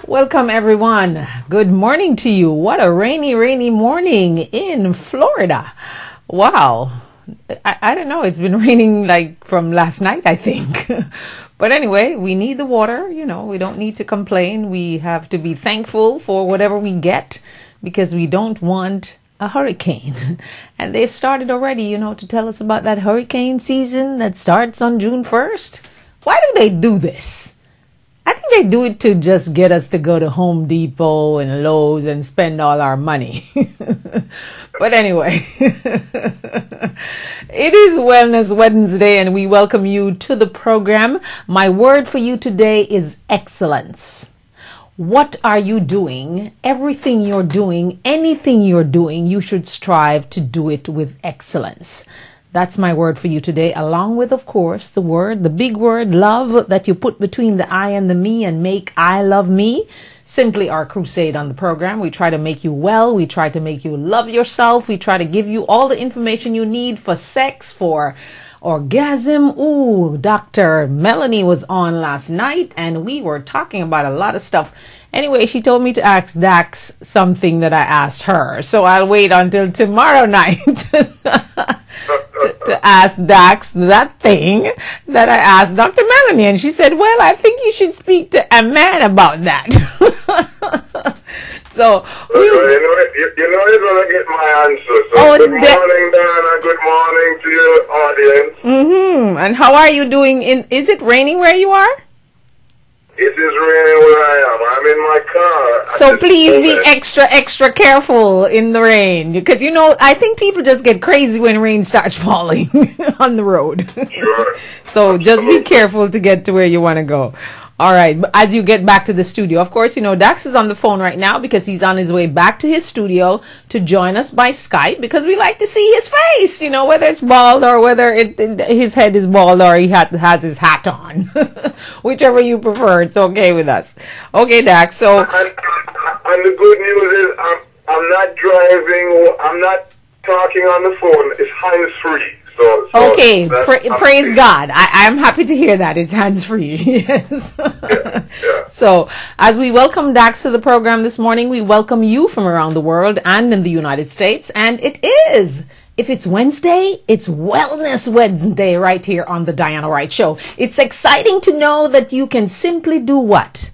Welcome everyone. Good morning to you. What a rainy morning in Florida. Wow. I don't know. It's been raining like from last night, I think. But anyway, we need the water. You know, we don't need to complain. We have to be thankful for whatever we get because we don't want a hurricane. And they've started already, you know, to tell us about that hurricane season that starts on June 1st. Why do they do this? I think they do it to just get us to go to Home Depot and Lowe's and spend all our money. But anyway, it is Wellness Wednesday and we welcome you to the program. My word for you today is excellence. What are you doing? Everything you're doing, anything you're doing, you should strive to do it with excellence. That's my word for you today, along with, of course, the big word, love, that you put between the I and the me and make I love me. Simply our crusade on the program. We try to make you well. We try to make you love yourself. We try to give you all the information you need for sex, for orgasm. Ooh, Dr. Melanie was on last night and we were talking about a lot of stuff. Anyway, she told me to ask Dax something that I asked her. So I'll wait until tomorrow night to ask Dax that thing that I asked Dr. Melanie. And she said, well, I think you should speak to a man about that. So you're going to get my answer. So good morning, Dana. Good morning to your audience. And how are you doing? Is it raining where you are? It is raining where I am. I'm in my car. So please be extra careful in the rain. Because, you know, I think people just get crazy when rain starts falling on the road. Sure. So just be careful to get to where you want to go. All right. As you get back to the studio, of course, you know, Dax is on the phone right now because he's on his way back to his studio to join us by Skype because we like to see his face, you know, whether it's bald or whether his head is bald or he has his hat on. Whichever you prefer, it's okay with us. Okay, Dax. So, and the good news is I'm not driving. I'm not talking on the phone. It's hands-free. So okay, praise God. I'm happy to hear that. It's hands-free. Yes. Yeah. So, as we welcome Dax to the program this morning, we welcome you from around the world and in the United States. And it is, if it's Wednesday, it's Wellness Wednesday right here on the Diana Wright Show. It's exciting to know that you can simply do what?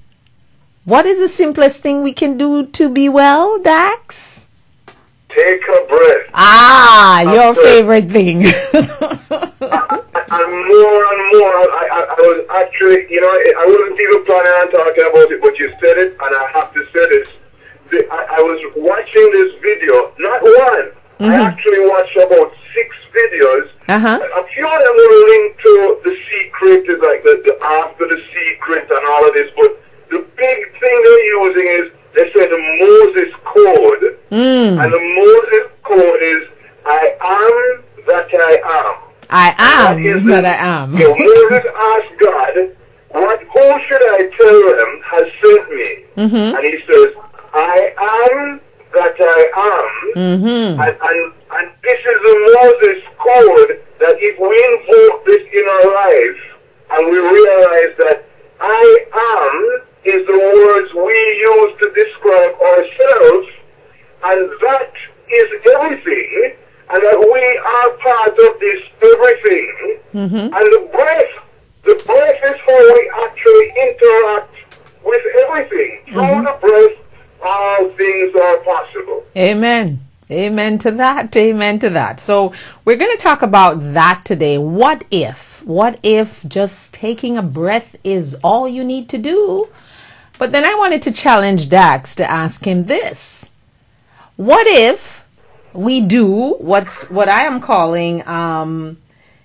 What is the simplest thing we can do to be well, Dax? Take a breath. Your favorite thing. And more, I was actually, you know, I wasn't even planning on talking about it, but you said it, and I have to say this. I was watching this video, not one. I actually watched about 6 videos. A few of them were linked to The Secret, like the After the Secret and all of this, but the big thing they're using is, they say the Moses Code, and the Moses Code is, I am that I am. I am that I am. So Moses asked God, who should I tell him has sent me? And he says, I am that I am. And this is the Moses Code that if we invoke this in our life, and we realize that I am is the words we use to describe ourselves, and that is everything, and that we are part of this everything, and the breath is how we actually interact with everything. Through the breath, all things are possible. Amen. Amen to that. Amen to that. So we're going to talk about that today. What if just taking a breath is all you need to do? But then I wanted to challenge Dax to ask him this. What if we do what I am calling,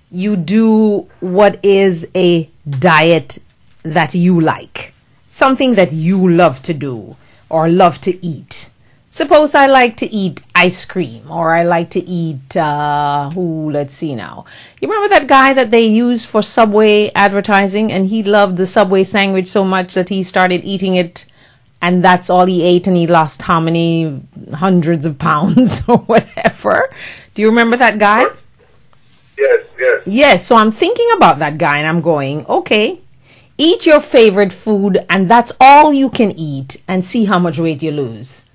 you do what is a diet that you like, something that you love to do or love to eat. Suppose I like to eat ice cream, or I like to eat, let's see now. You remember that guy that they used for Subway advertising, and he loved the Subway sandwich so much that he started eating it, and that's all he ate, and he lost how many hundreds of pounds or whatever. Do you remember that guy? Yes. Yes, so I'm thinking about that guy, and I'm going, okay, Eat your favorite food, and that's all you can eat, and see how much weight you lose.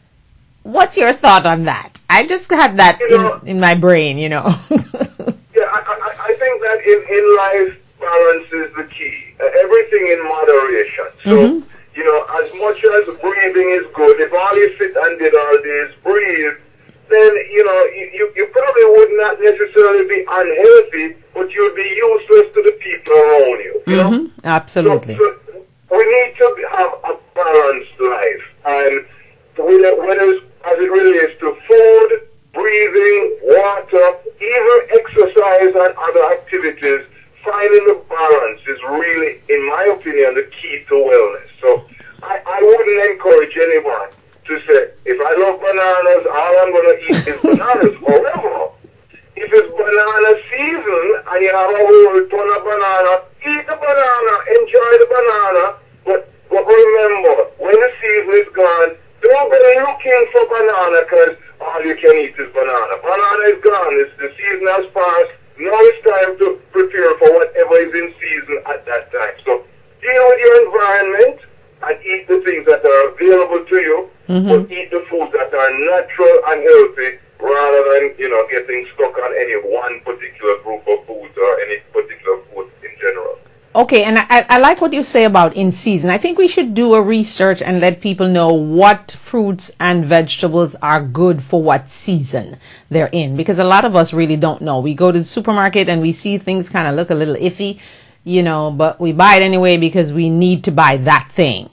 What's your thought on that? I just had that in my brain, you know. Yeah, I think that in life, balance is the key. Everything in moderation. So, you know, as much as breathing is good, if all you sit and did all day is breathe, then, you know, you probably would not necessarily be unhealthy, but you'd be useless to the people around you. You know? Absolutely. So we need to have a balanced life. And whether as it relates to food, breathing, water, even exercise and other activities, finding the balance is really, in my opinion, the key to wellness. So I wouldn't encourage anyone to say, if I love bananas, all I'm going to eat is bananas. However, if it's banana season and you have a whole ton of banana, eat the banana, enjoy the banana, but remember, when the season is gone, don't go looking for banana because all you can eat is banana. Banana is gone. The season has passed. Now it's time to prepare for whatever is in season at that time. So deal with your environment and eat the things that are available to you, but eat the foods that are natural and healthy rather than, you know, getting stuck on any one particular group of foods or any particular food in general. Okay, and I like what you say about in season. I think we should do a research and let people know what fruits and vegetables are good for what season they're in, because a lot of us really don't know. We go to the supermarket and we see things kind of look a little iffy, you know, but we buy it anyway because we need to buy that thing.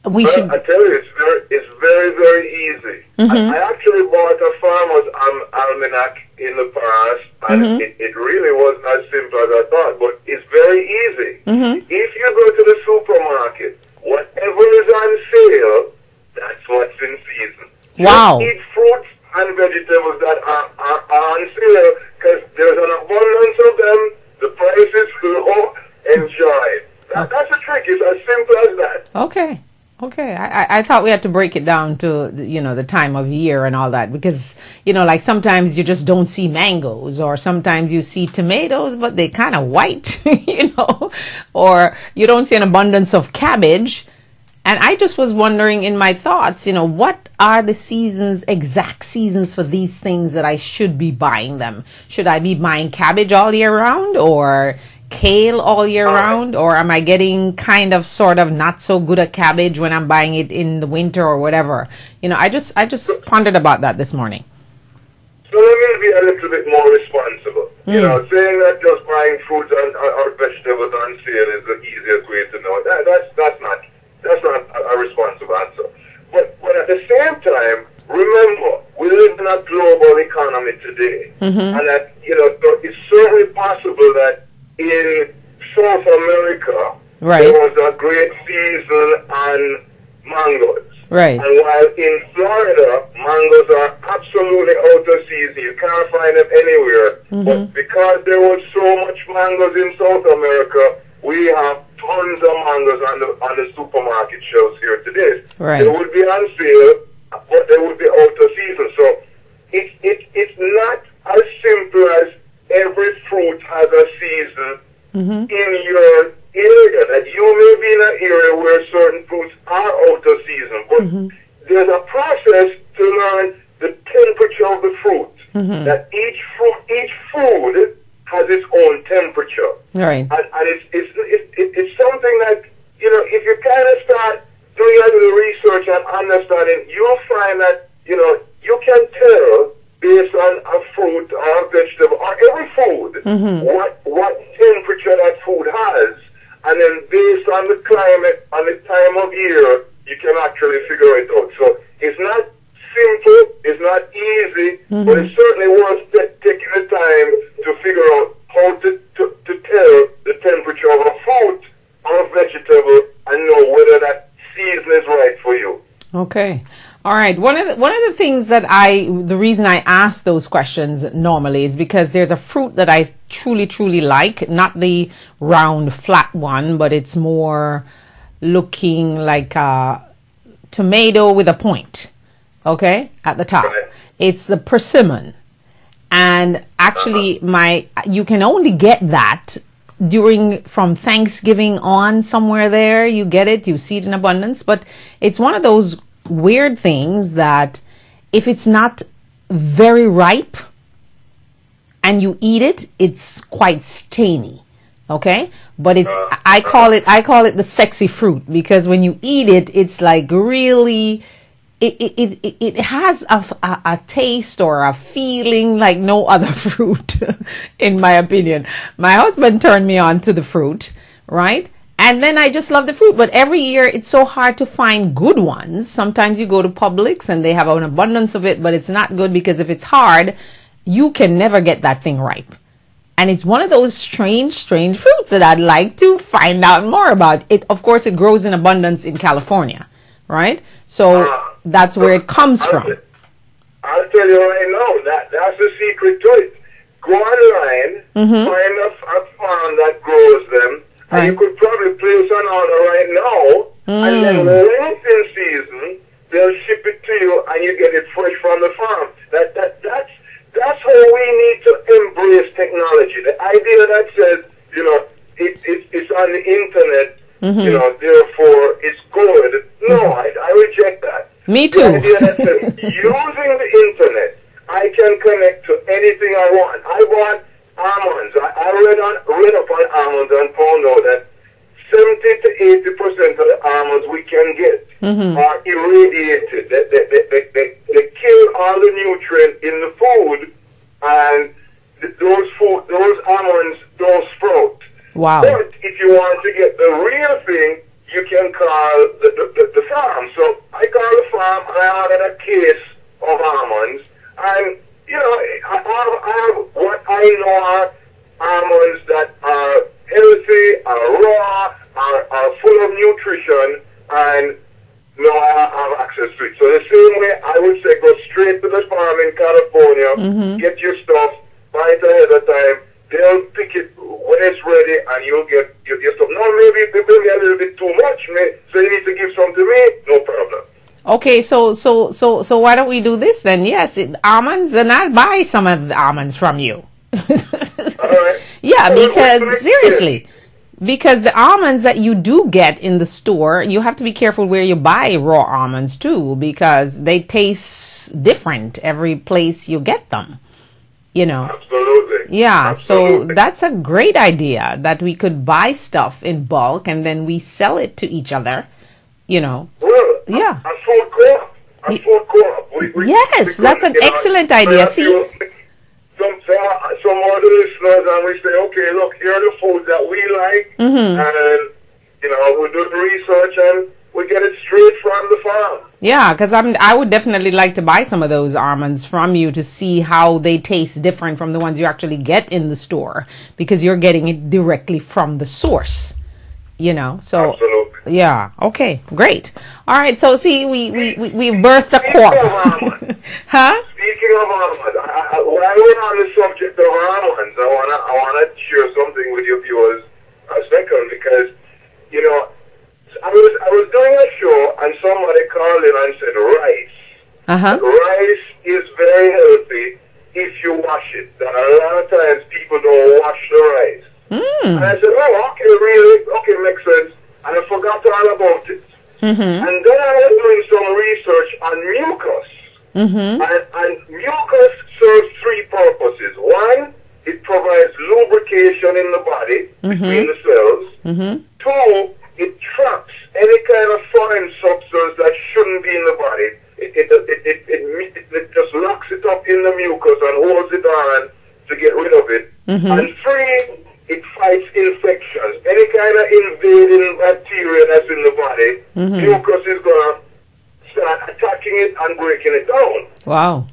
I tell you, it's very, very easy. I actually bought a farmer's almanac in the past, and it really wasn't as simple as I thought, but it's very easy. If you go to the supermarket, whatever is on sale, that's what's in season. Wow. Just eat fruits and vegetables that are on sale, because there's an abundance of them, the price is low, enjoy it. That's a trick. It's as simple as that. Okay. I thought we had to break it down to, you know, the time of year and all that, because, you know, like sometimes you just don't see mangoes, or sometimes you see tomatoes, but they kind of white, you know, or you don't see an abundance of cabbage. And I just was wondering in my thoughts, you know, what are the seasons, exact seasons for these things that I should be buying them? Should I be buying cabbage all year round, or kale all year round, or am I getting kind of sort of not so good at cabbage when I'm buying it in the winter or whatever? You know, I just pondered about that this morning. So let me be a little bit more responsible. You know, saying that just buying fruits or vegetables on sale is the easiest way to know. That's not a responsible answer. But at the same time, remember, we live in a global economy today, and that, you know, it's certainly possible that in South America, there was a great season on mangoes. Right. And while in Florida, mangoes are absolutely out of season. You can't find them anywhere. But because there was so much mangoes in South America, we have tons of mangoes on the supermarket shelves here today. Right. They would be on sale, but they would be out of season. So it's not as simple as every fruit has a season in your area. That you may be in an area where certain fruits are out of season, but there's a process to learn the temperature of the fruit. That each food has its own temperature. Right. And it's something that, you know, if you kind of start doing a little research and understanding, you'll find that, you know, you can tell based on a fruit or a vegetable or every food what temperature that food has, and then based on the climate and the time of year, you can actually figure it out. So it's not simple, it's not easy, but it's certainly worth taking the time to figure out how to tell the temperature of a fruit or a vegetable and know whether that season is right for you. Okay. All right. One of the things that the reason I ask those questions normally is because there's a fruit that I truly like, not the round flat one, but it's more looking like a tomato with a point, okay, at the top. Right. It's the persimmon. And actually you can only get that from Thanksgiving on, somewhere there, you get it, you see it in abundance. But it's one of those weird things that if it's not very ripe and you eat it, it's quite stainy. Okay, but it's I call it the sexy fruit, because when you eat it, it's like really it has a taste or a feeling like no other fruit, in my opinion. My husband turned me on to the fruit, right? And then I just love the fruit. But every year it's so hard to find good ones. Sometimes you go to Publix and they have an abundance of it, but it's not good, because if it's hard, you can never get that thing ripe. And it's one of those strange fruits that I'd like to find out more about. It, of course, it grows in abundance in California, right? So that's where it comes from. I'll tell you right now, that's the secret to it. Go online, find a farm that grows them, and you could probably place an order right now, and then when it's in season, they'll ship it to you, and you get it fresh from the farm. That's how we need to embrace technology. The idea that says, you know, it's on the internet, you know, therefore it's good. No, I reject that. Me too. The idea that says, using the internet, I can connect to anything I want. I bought almonds. I read up on almonds and found out that 70 to 80% of the almonds we can get are irradiated. They kill all the nutrients in the food, and those almonds don't sprout. Wow. But if you want to get the real thing, you can call the farm. So I call the farm and I ordered a case of almonds, and you know, I have what I know are almonds that are healthy, are raw, are full of nutrition, and now I have access to it. So the same way, I would say go straight to the farm in California, get your stuff, buy it ahead of time. They'll pick it when it's ready, and you'll get your stuff. Now maybe a little bit too much, so you need to give some to me. No problem. Okay, so why don't we do this then? Yes, almonds, and I'll buy some of the almonds from you. All right. Yeah, because seriously. Because the almonds that you do get in the store, you have to be careful where you buy raw almonds too, because they taste different every place you get them, you know. Absolutely. Yeah, Absolutely. so that's a great idea, that we could buy stuff in bulk and then we sell it to each other, you know. Well, yeah. A food co-op. Yes, that's an excellent idea. See? Some other listeners, and we say, okay, look, here are the foods that we like, and you know, we do the research and we get it straight from the farm. Yeah, because I would definitely like to buy some of those almonds from you to see how they taste different from the ones you actually get in the store, because you're getting it directly from the source, you know. So absolutely. Yeah. Okay. Great. All right. So see, we birthed a corp. Huh? Speaking of almonds, while we're on the subject of almonds, I wanna share something with your viewers a second, because you know, I was doing a show and somebody called in and said rice. Rice is very healthy if you wash it. That a lot of times people don't wash the rice. And I said, oh, okay, really? Okay, makes sense. And I forgot all about it. And then I was doing some research on mucus. And mucus serves three purposes. One, it provides lubrication in the body between the cells. Two, it traps any kind of foreign substance that shouldn't be in the body. It just locks it up in the mucus and holds it on to get rid of it. And three, it fights infections. Any kind of invading bacteria that's in the body, mucus is going to start attacking it and breaking it down. Wow.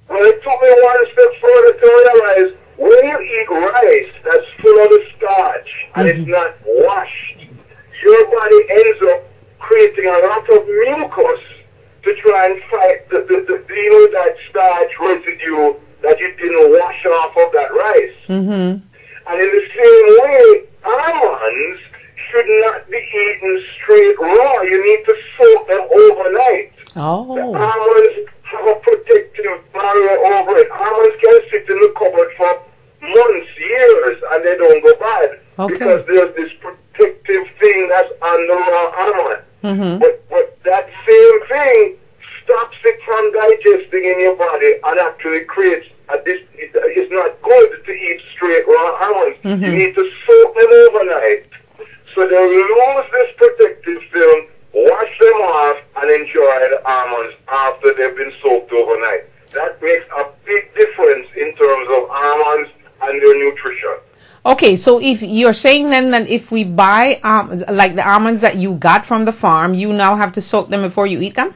Well, it took me one step further to realize when you eat rice that's full of the starch and it's not washed, your body ends up creating a lot of mucus to try and fight that starch residue that you didn't wash off of that rice. And in the same way, almonds should not be eaten straight raw. You need to soak them overnight. Oh. The almonds have a protective barrier over it. Almonds can sit in the cupboard for months, years, and they don't go bad. there's this protective thing that's on the raw almond. But that same thing stops it from digesting in your body and actually creates it's not good to eat straight raw almonds. You need to soak them overnight. So they lose this protective film, wash them off, and enjoy the almonds after they've been soaked overnight. That makes a big difference in terms of almonds and their nutrition. Okay, so if you're saying then that if we buy like the almonds that you got from the farm, you now have to soak them before you eat them?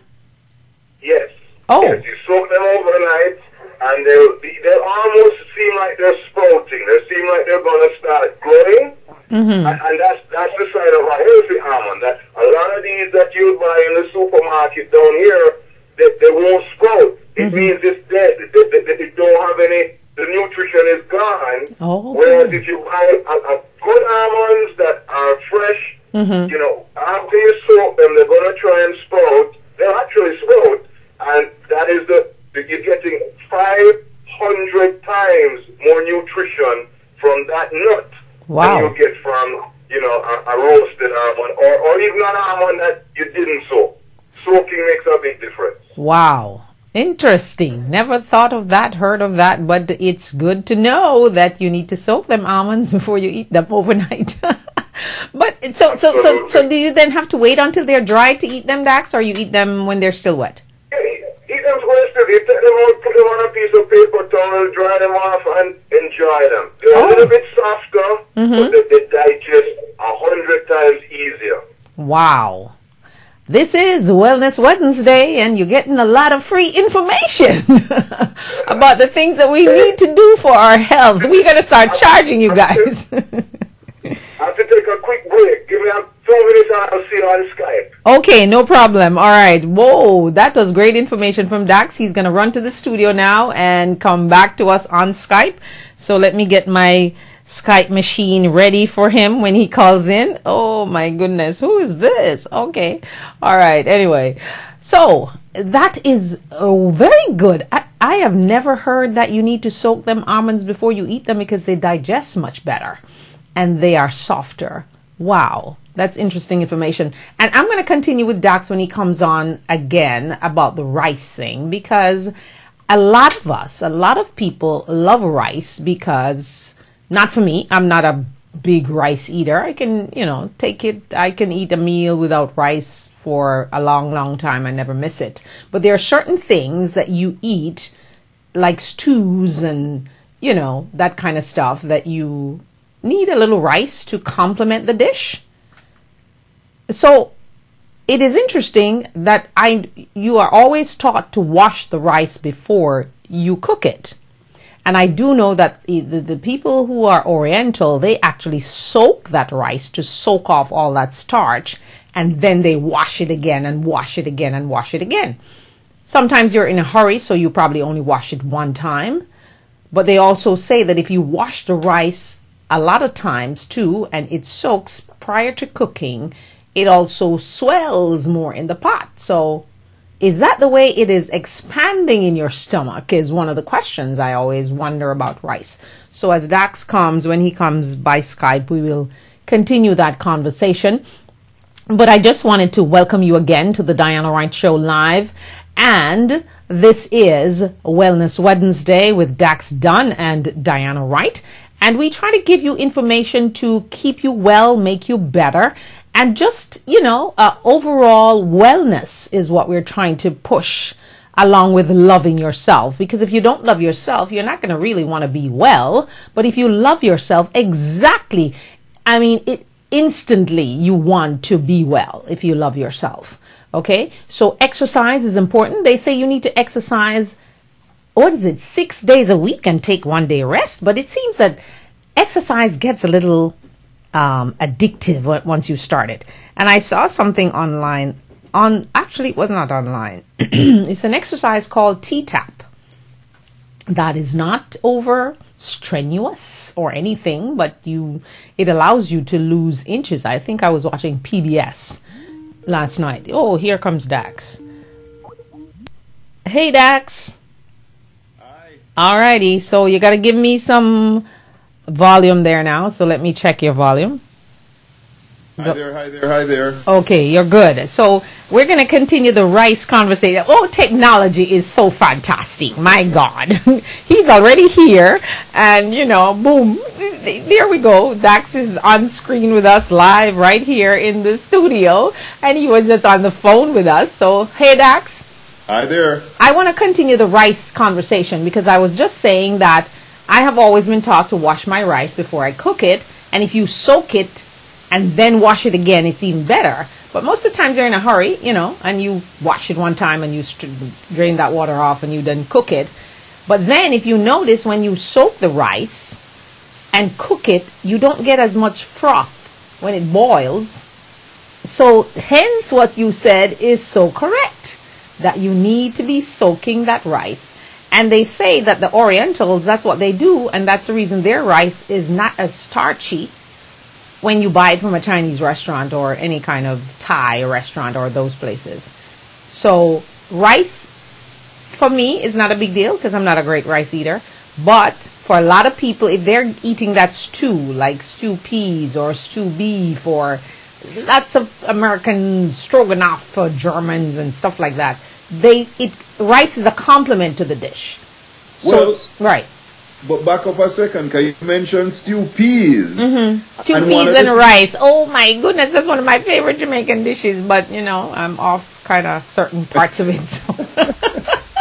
Yes. Oh. Yes, you soak them overnight, and they'll almost seem like they're sprouting. They seem like they're going to start growing. And that's the sign of a healthy almond. That a lot of these that you buy in the supermarket down here, they won't sprout. It means it's dead. They don't have any. The nutrition is gone. Oh, okay. Whereas if you buy a good almonds that are fresh, you know, after you soak them, they're going to try and sprout. They'll actually sprout, and that is you're getting 500 times more nutrition from that nut. Wow. Than you get from, you know, a roasted almond or even an almond that you didn't soak. Soaking makes a big difference. Wow. Interesting. Never thought of that, heard of that, but it's good to know that you need to soak them almonds before you eat them overnight. But so do you then have to wait until they're dry to eat them, Dax, or you eat them when they're still wet? Yeah, eat them when they're still wet. You take them out, put them on a piece of paper towel, dry them off, and enjoy them. They're a little bit softer, but they digest 100 times easier. Wow. This is Wellness Wednesday, and you're getting a lot of free information about the things that we need to do for our health. We're going to start charging you guys. I have to take a quick break. Give me 2 minutes and I'll see you on Skype. Okay, no problem. All right. Whoa, that was great information from Dax. He's going to run to the studio now and come back to us on Skype. So let me get my Skype machine ready for him when he calls in. Oh my goodness, who is this? Okay. All right. Anyway, so that is very good. I have never heard that you need to soak them almonds before you eat them because they digest much better and they are softer. Wow. That's interesting information. And I'm going to continue with Dax when he comes on again about the rice thing, because a lot of people love rice because, not for me, I'm not a big rice eater. I can, take it. I can eat a meal without rice for a long, long time. I never miss it. But there are certain things that you eat, like stews and, that kind of stuff, that you need a little rice to complement the dish. So it is interesting that you are always taught to wash the rice before you cook it. And I do know that the people who are Oriental, they actually soak that rice to soak off all that starch, and then they wash it again and wash it again and wash it again. Sometimes you're in a hurry, so you probably only wash it one time. But they also say that if you wash the rice a lot of times too, and it soaks prior to cooking, it also swells more in the pot. So is that the way it is expanding in your stomach is one of the questions I always wonder about rice. So as Dax comes, when he comes by Skype, we will continue that conversation. But I just wanted to welcome you again to the Diana Wright Show Live. And this is Wellness Wednesday with Dax Dunn and Diana Wright. And we try to give you information to keep you well, make you better. And just, overall wellness is what we're trying to push, along with loving yourself. Because if you don't love yourself, you're not going to really want to be well. But if you love yourself, instantly you want to be well if you love yourself. Okay? So exercise is important. They say you need to exercise, 6 days a week and take 1 day rest. But it seems that exercise gets a little addictive once you start it. And I saw something online it was not online. It's an exercise called T-Tap that is not over strenuous or anything, but it allows you to lose inches. I think I was watching PBS last night. Oh, here comes Dax. Hey, Dax. Hi. Alrighty, so you got to give me some volume there now. So let me check your volume. Hi there, hi there, hi there. Okay, you're good. So we're going to continue the rice conversation. Oh, technology is so fantastic. My God. He's already here. And, you know, boom. There we go. Dax is on screen with us live right here in the studio. And he was just on the phone with us. So, hey, Dax. Hi there. I want to continue the rice conversation because I was just saying that I have always been taught to wash my rice before I cook it. And if you soak it and then wash it again, it's even better. But most of the times you're in a hurry, you know, and you wash it one time and you drain that water off and you then cook it. But then if you notice when you soak the rice and cook it, you don't get as much froth when it boils. So hence what you said is so correct, that you need to be soaking that rice. And they say that the Orientals, that's what they do, and that's the reason their rice is not as starchy when you buy it from a Chinese restaurant or any kind of Thai restaurant or those places. So rice, for me, is not a big deal because I'm not a great rice eater. But for a lot of people, if they're eating that stew, like stew peas or stew beef or lots of American stroganoff for Germans and stuff like that, rice is a complement to the dish. Well, So, right. but back up a second, can you mention stew peas? Stew And peas and rice. Oh my goodness, that's one of my favorite Jamaican dishes. But you know, I'm off kind of certain parts of it. So.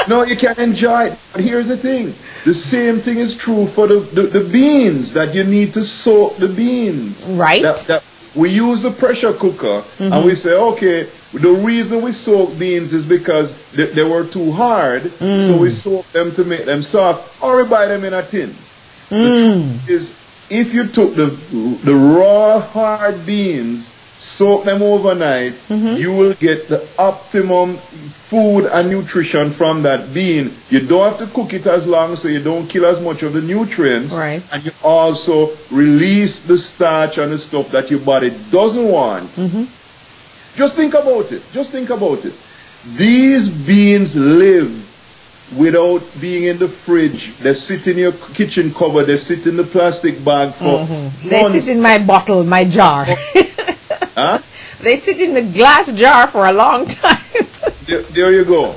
No, you can enjoy it. But here's the thing. The same thing is true for the beans, that you need to soak the beans. Right. That we use a pressure cooker and we say, okay, the reason we soak beans is because they were too hard, so we soak them to make them soft, or we buy them in a tin. The truth is, if you took the raw hard beans, soak them overnight, you will get the optimum food and nutrition from that bean. You don't have to cook it as long, so you don't kill as much of the nutrients. Right. And you also release the starch and the stuff that your body doesn't want. Just think about it. Just think about it. These beans live without being in the fridge. They sit in your kitchen cupboard. They sit in the plastic bag for months. They sit in my bottle, my jar. Huh? They sit in the glass jar for a long time. There you go.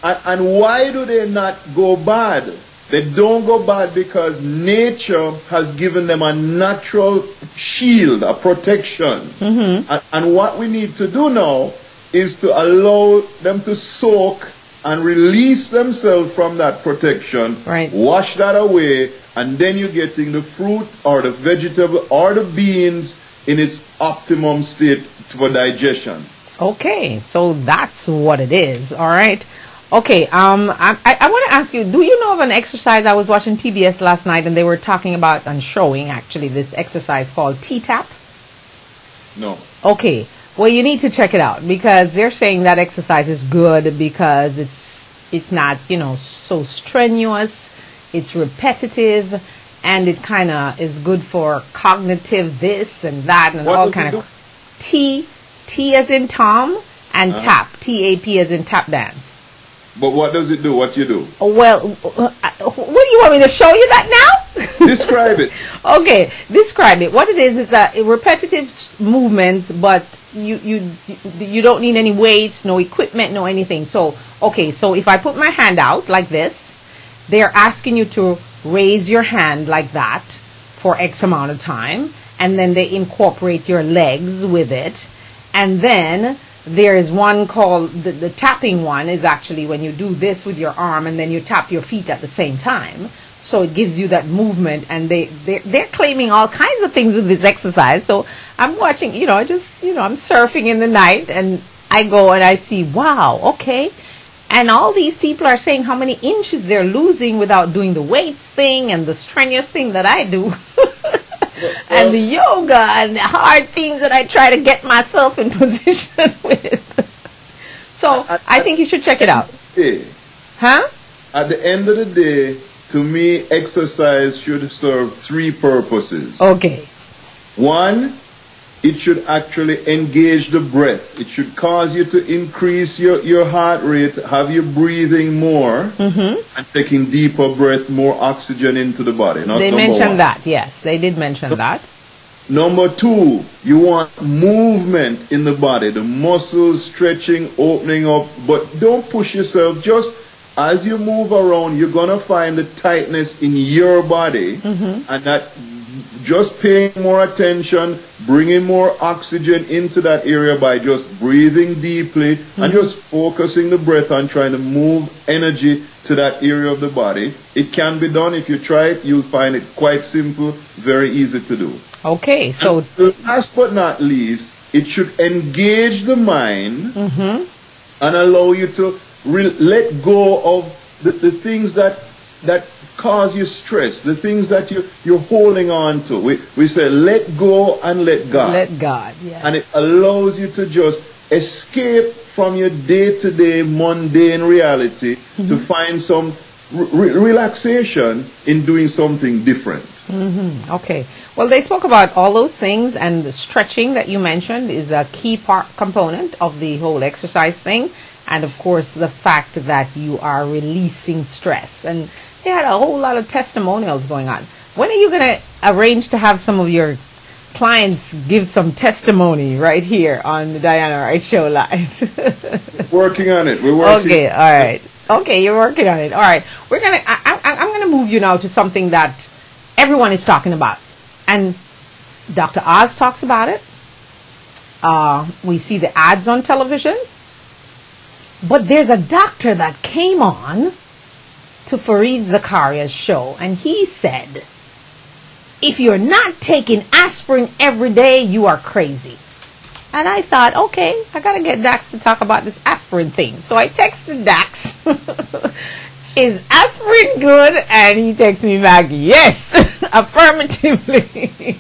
And why do they not go bad? They don't go bad because nature has given them a natural shield, a protection. And what we need to do now is to allow them to soak and release themselves from that protection. Right. Wash that away, and then you're getting the fruit or the vegetable or the beans in its optimum state for digestion. Okay, so that's what it is. All right. Okay, I want to ask you, do you know of an exercise? I was watching PBS last night and they were talking about and showing actually this exercise called T-Tap. No. Okay, well you need to check it out because they're saying that exercise is good because it's not, you know, so strenuous, it's repetitive, and it kind of is good for cognitive this and that and What all does kind it of T as in Tom and tap, T-A-P as in tap dance. But what does it do? What you do? Well, what do you want me to show you that now? Describe it. Okay, describe it. What it is a repetitive movement, but you don't need any weights, no equipment, no anything. So, okay, so if I put my hand out like this, they're asking you to raise your hand like that for X amount of time, and then they incorporate your legs with it, and then there is one called the tapping one is actually when you do this with your arm and then you tap your feet at the same time. So it gives you that movement, and they're claiming all kinds of things with this exercise. So I'm watching, I'm surfing in the night and I go and I see, wow, okay. And all these people are saying how many inches they're losing without doing the weights thing and the strenuous thing that I do. And the yoga and the hard things that I try to get myself in position with. So I think you should check it out. Huh? At the end of the day, to me, exercise should serve three purposes. Okay. One, it should actually engage the breath. It should cause you to increase your heart rate, have you breathing more, and taking deeper breath, more oxygen into the body. They mentioned that, yes. They did mention that. Number two, you want movement in the body, the muscles stretching, opening up, but don't push yourself. Just as you move around, you're going to find the tightness in your body, and that just paying more attention, bringing more oxygen into that area by just breathing deeply and just focusing the breath on trying to move energy to that area of the body. It can be done. If you try it, you'll find it quite simple, very easy to do. Okay, so last but not least, it should engage the mind and allow you to let go of the things that cause you stress, the things that you're holding on to. We say let go and let God. Let God, yes. And it allows you to just escape from your day-to-day mundane reality to find some relaxation in doing something different. Okay. Well, they spoke about all those things, and the stretching that you mentioned is a key component of the whole exercise thing. And of course, the fact that you are releasing stress. And they had a whole lot of testimonials going on. When are you going to arrange to have some of your clients give some testimony right here on the Diana Wright Show Live? Working on it. We're working. Okay, all right. Okay, you're working on it. All right. I'm gonna move you now to something that everyone is talking about, and Dr. Oz talks about it. We see the ads on television, but there's a doctor that came on to Fareed Zakaria's show, and he said, if you're not taking aspirin every day, you are crazy. And I thought, okay, I got to get Dax to talk about this aspirin thing. So I texted Dax, is aspirin good? And he texted me back, yes, affirmatively.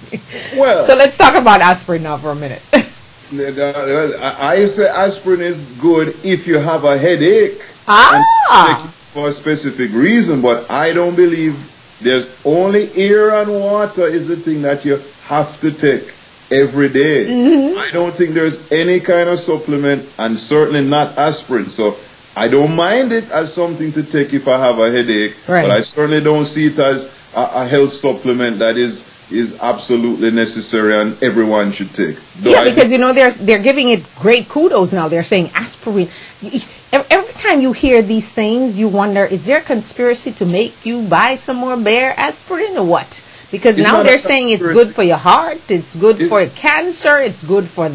Well, so let's talk about aspirin now for a minute. I say aspirin is good if you have a headache and take it for a specific reason, but I don't believe there's only air and water is the thing that you have to take every day. I don't think there's any kind of supplement, and certainly not aspirin. So I don't mind it as something to take if I have a headache, but I certainly don't see it as a health supplement that is absolutely necessary and everyone should take. Because you know they're giving it great kudos now. They're saying aspirin. Every time you hear these things, you wonder, is there a conspiracy to make you buy some more Bayer aspirin or what? Because now they're saying it's good for your heart, it's good for cancer, it's good for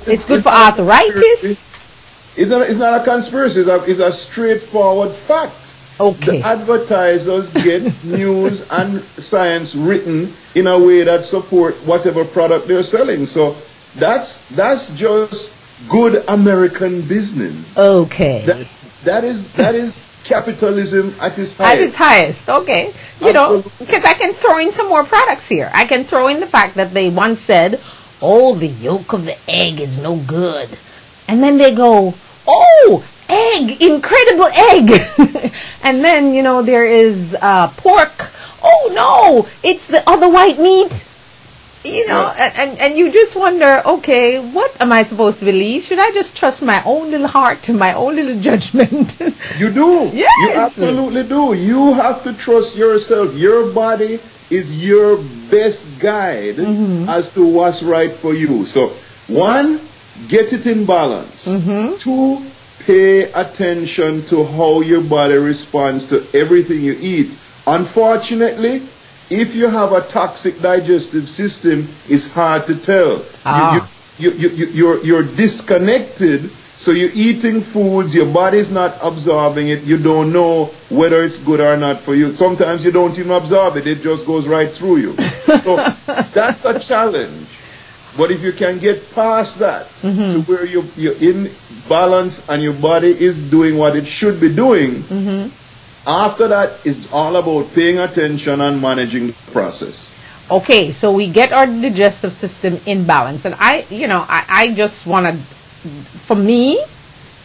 it's good for arthritis. It's not a conspiracy, it's a straightforward fact. Okay. The advertisers get news and science written in a way that support whatever product they're selling. So that's just good American business. Okay. That is capitalism at its highest. At its highest, okay. You know, because I can throw in some more products here. I can throw in the fact that they once said, oh, the yolk of the egg is no good. And then they go, oh, egg, incredible egg. And then, you know, there is pork. Oh, no, it's the other white meat. You know, and you just wonder, okay, what am I supposed to believe? Should I just trust my own little heart and my own little judgment? You do. Yes. You absolutely do. You have to trust yourself. Your body is your best guide as to what's right for you. So, one, get it in balance. Two, pay attention to how your body responds to everything you eat. Unfortunately, if you have a toxic digestive system, it's hard to tell. You're disconnected, so you're eating foods, your body's not absorbing it, you don't know whether it's good or not for you. Sometimes you don't even absorb it, it just goes right through you. So that's a challenge. But if you can get past that to where you're in balance and your body is doing what it should be doing, after that, it's all about paying attention and managing the process. Okay, so we get our digestive system in balance. And I just want to, for me,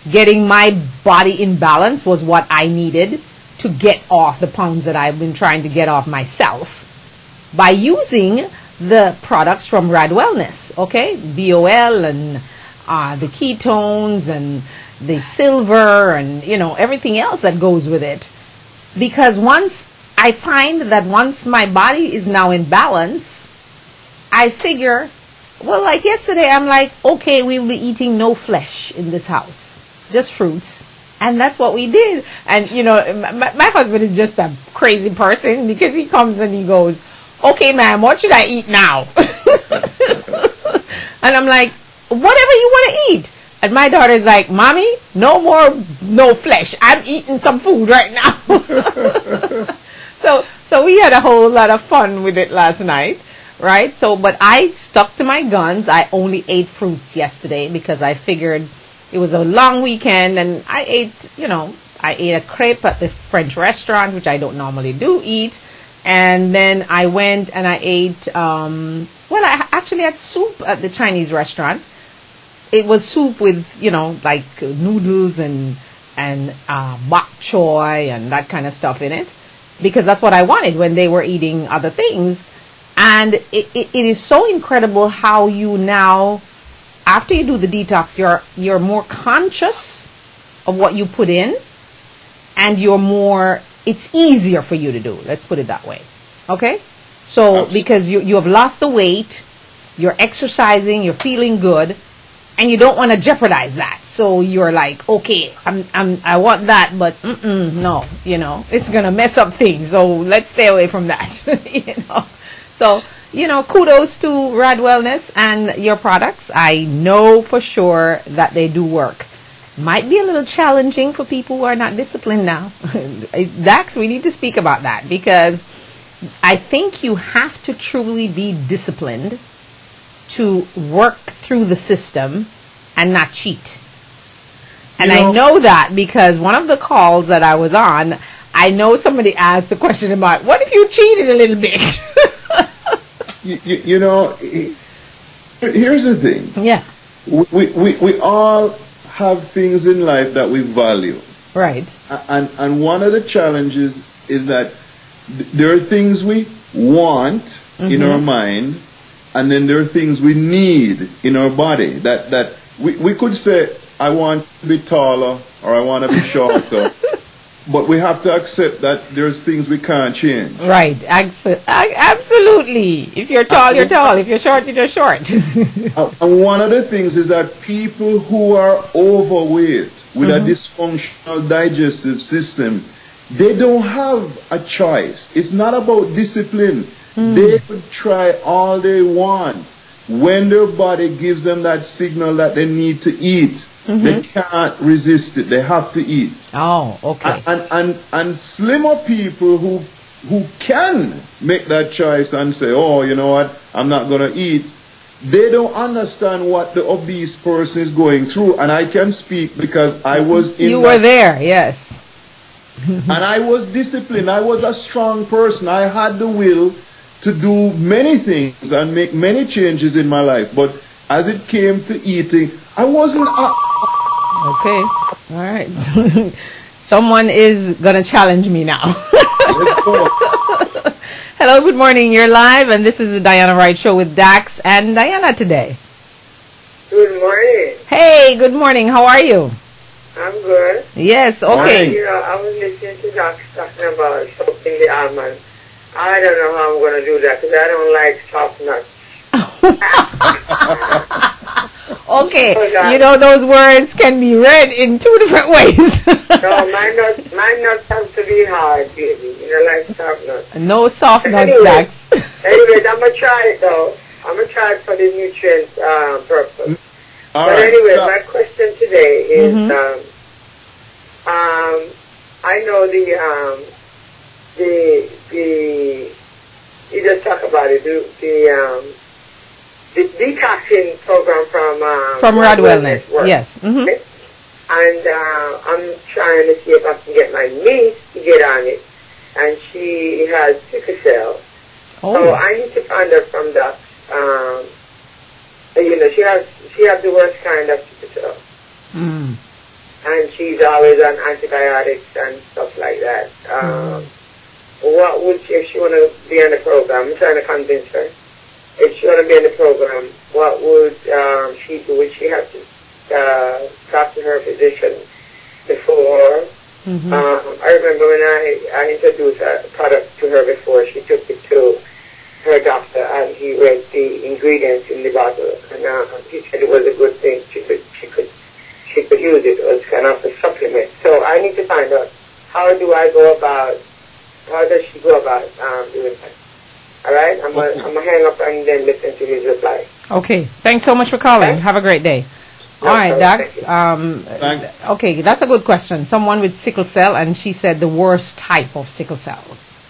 getting my body in balance was what I needed to get off the pounds that I've been trying to get off myself by using the products from Rad Wellness, okay? BOL and the ketones and the silver and, you know, everything else that goes with it. Because once I find that once my body is now in balance, I figure, well, like yesterday, I'm like, okay, we'll be eating no flesh in this house, just fruits. And that's what we did. And, you know, my husband is just a crazy person because he comes and he goes, okay, ma'am, what should I eat now? And I'm like, whatever you want to eat. And my daughter's like, Mommy, no more, no flesh. I'm eating some food right now. So we had a whole lot of fun with it last night, right? So, but I stuck to my guns. I only ate fruits yesterday because I figured it was a long weekend, and I ate, you know, I ate a crepe at the French restaurant, which I don't normally do eat. And then I went and I ate, well, I actually had soup at the Chinese restaurant. It was soup with, you know, like noodles and bok choy and that kind of stuff in it, because that's what I wanted when they were eating other things. And it is so incredible how you now, after you do the detox, you're more conscious of what you put in, and it's easier for you to do. Let's put it that way. Okay? So, because you have lost the weight, you're exercising, you're feeling good, and you don't want to jeopardize that. So you're like, okay, I want that, but no, you know, it's going to mess up things. So let's stay away from that, you know. So, you know, kudos to Rad Wellness and your products. I know for sure that they do work. Might be a little challenging for people who are not disciplined now. Dax, we need to speak about that, because I think you have to truly be disciplined to work through the system and not cheat. And I know that because one of the calls that I was on, I know somebody asked a question about, what if you cheated a little bit? you know, here's the thing. Yeah. We all have things in life that we value. Right. And one of the challenges is that there are things we want in our mind, and then there are things we need in our body. That we could say, I want to be taller, or I want to be shorter. But we have to accept that there's things we can't change. Right. Absolutely. If you're tall, you're tall. If you're short, you're short. And one of the things is that people who are overweight with a dysfunctional digestive system, they don't have a choice. It's not about discipline. They could try all they want. When their body gives them that signal that they need to eat, they can't resist it. They have to eat. Oh, okay. And slimmer people who can make that choice and say, oh, you know what, I'm not going to eat, they don't understand what the obese person is going through. And I can speak because I was in. You were there, yes. And I was disciplined. I was a strong person. I had the will to do many things and make many changes in my life. But as it came to eating, I wasn't. Okay. All right. Someone is going to challenge me now. Hello, good morning. You're live, and this is the Diana Wright Show with Dax and Diana today. Good morning. Hey, good morning. How are you? I'm good. Yes, okay. You know, I was listening to Dax talking about soaking the almond. I don't know how I'm going to do that because I don't like soft nuts. Okay, you know those words can be read in two different ways. No, my nuts have to be hard, baby. You know, like soft nuts. No soft nuts, anyway, Dax. Anyways, I'm going to try it, though. I'm going to try it for the nutrient purpose. All but right, anyway, stop. my question today is, I know you just talk about it, the detoxing program from Rad Wellness, yes. Okay? And I'm trying to see if I can get my niece to get on it, and she has sickle cell. So I need to find her from that. You know, she has the worst kind of sickle cell. And she's always on antibiotics and stuff like that. What would she, if she want to be on the program? I'm trying to convince her. If she want to be in the program, what would she do? Would she have to talk to her physician before? I remember when I introduced a product to her before, she took it to her doctor and he read the ingredients in the bottle, and he said it was a good thing. She could use it as kind of a supplement. So I need to find out how does she go about doing that. All right, I'm gonna hang up and then listen to his reply. Okay, thanks so much for calling. Okay. Have a great day. No All right, problem. Dax. Thanks. Okay, that's a good question. Someone with sickle cell, and she said the worst type of sickle cell.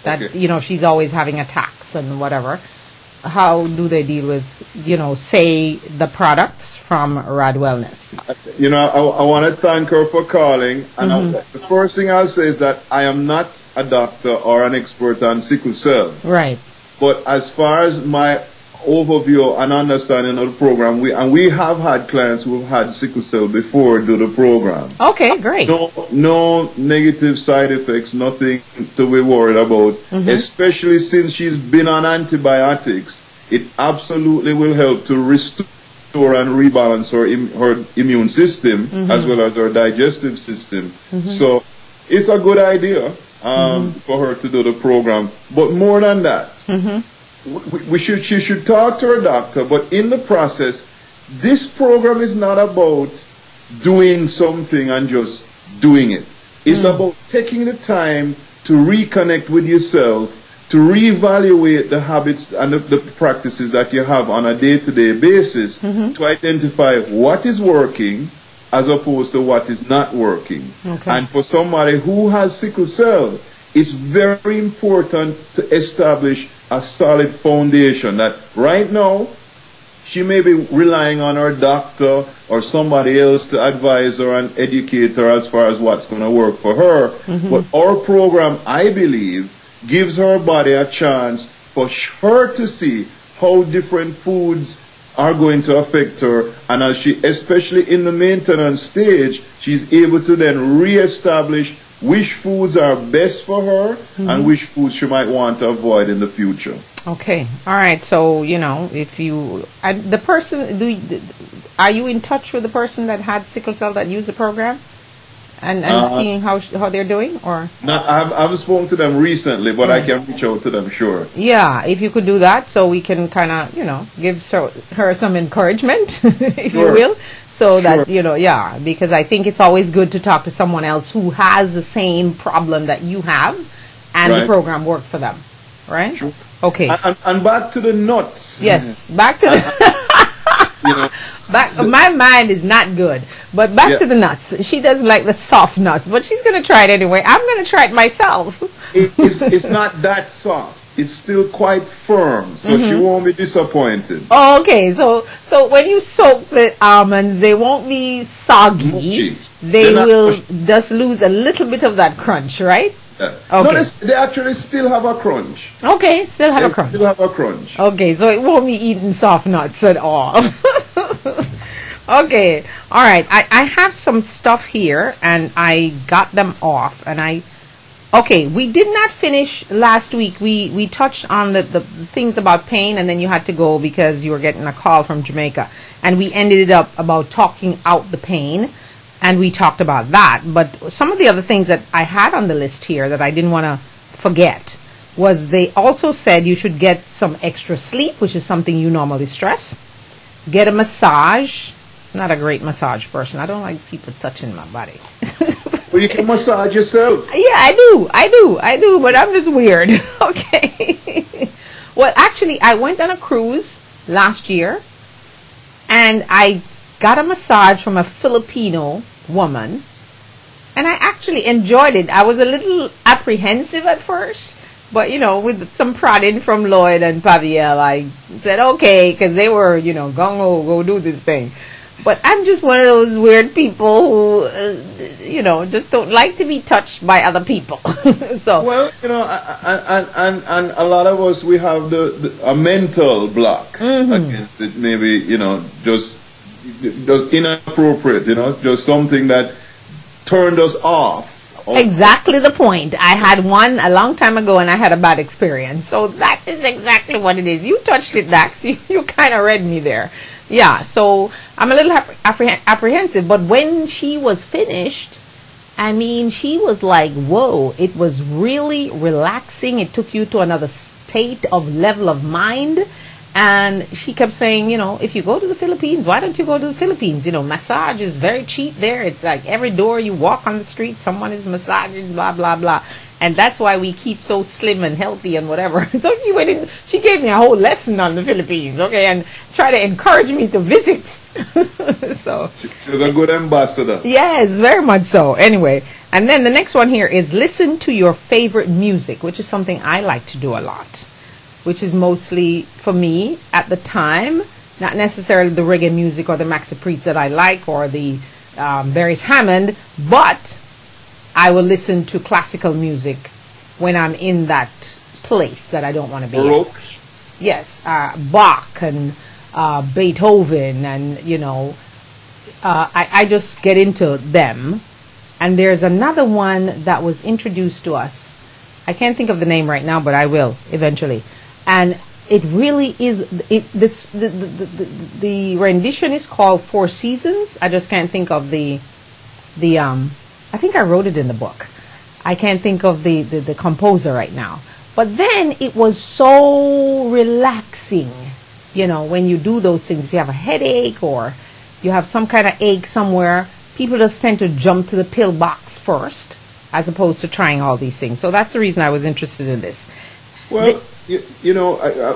That, Okay. she's always having attacks and whatever. How do they deal with, say, the products from Rad Wellness? I want to thank her for calling. And the first thing I'll say is that I am not a doctor or an expert on sickle cell. Right. But as far as my overview and understanding of the program, we have had clients who have had sickle cell before do the program. Okay, great. No negative side effects, nothing to be worried about. Especially since she's been on antibiotics, it absolutely will help to restore and rebalance her immune system as well as her digestive system. So it's a good idea for her to do the program. But more than that, she should talk to her doctor, but in the process, this program is not about doing something and just doing it. It's about taking the time to reconnect with yourself, to reevaluate the habits and the practices that you have on a day-to-day basis, to identify what is working as opposed to what is not working. Okay. And for somebody who has sickle cell, it's very important to establish a solid foundation that right now she may be relying on her doctor or somebody else to advise her and educate her as far as what's going to work for her. But our program, I believe, gives her body a chance for her to see how different foods are going to affect her, and as she, especially in the maintenance stage, she's able to then reestablish which foods are best for her and which foods she might want to avoid in the future. Okay. All right. So, if you, the person, are you in touch with the person that had sickle cell that used the program? And seeing how they're doing, or? No, I haven't spoken to them recently, but I can reach out to them, sure. Yeah, if you could do that, so we can kind of, give her some encouragement, if you will, so that, because I think it's always good to talk to someone else who has the same problem that you have, and the program worked for them, right? Sure. Okay. And back to the nuts. Yes, back to the... my mind is not good, but back to the nuts. She doesn't like the soft nuts, but she's going to try it anyway. I'm going to try it myself. It's not that soft. It's still quite firm, so she won't be disappointed. Oh, okay. So when you soak the almonds, they won't be soggy. They will just lose a little bit of that crunch, right? Yeah. Okay. No, they actually still have a crunch. Okay, still have a crunch. Still have a crunch. Okay, so it won't be eating soft nuts at all. Okay, all right. I have some stuff here, and I got them off, and okay, we did not finish last week. We touched on the things about pain, and then you had to go because you were getting a call from Jamaica, and we ended up about talking out the pain, and we talked about that. But some of the other things that I had on the list here that I didn't want to forget was they also said you should get some extra sleep, which is something you normally stress. Get a massage. Not a great massage person. I don't like people touching my body. Well, you can massage yourself. Yeah, I do, but I'm just weird. Okay. Well, actually, I went on a cruise last year, and I got a massage from a Filipino woman, and I actually enjoyed it. I was a little apprehensive at first, but, with some prodding from Lloyd and Paviel, I said, okay, because they were, gung-ho, go do this thing. But I'm just one of those weird people who, just don't like to be touched by other people. So well, and a lot of us, we have a mental block against it. Maybe just inappropriate. Just something that turned us off. Exactly the point. I had one a long time ago, and I had a bad experience. So that is exactly what it is. You touched it, Dax. You kind of read me there. Yeah, so I'm a little apprehensive, but when she was finished, I mean, she was like, whoa, it was really relaxing. It took you to another state of level of mind, And she kept saying, if you go to the Philippines, why don't you go to the Philippines? Massage is very cheap there. It's like every door you walk on the street, someone is massaging, blah, blah, blah. And that's why we keep so slim and healthy and whatever. So she gave me a whole lesson on the Philippines, okay, and try to encourage me to visit. So she was a good ambassador. Yes, very much so. Anyway, and then the next one here is listen to your favorite music, which is something I like to do a lot, which is mostly, for me, at the time, not necessarily the reggae music or the Maxi Priest that I like or the Barry's Hammond, but I will listen to classical music when I'm in that place that I don't want to be in. Yes, Bach and Beethoven and, I just get into them. And there's another one that was introduced to us. I can't think of the name right now, but I will eventually. And it really is, the rendition is called Four Seasons. I just can't think of the I think I wrote it in the book. I can't think of the composer right now. But then it was so relaxing, when you do those things. If you have a headache or you have some kind of ache somewhere, people just tend to jump to the pill box first as opposed to trying all these things. So that's the reason I was interested in this. Well,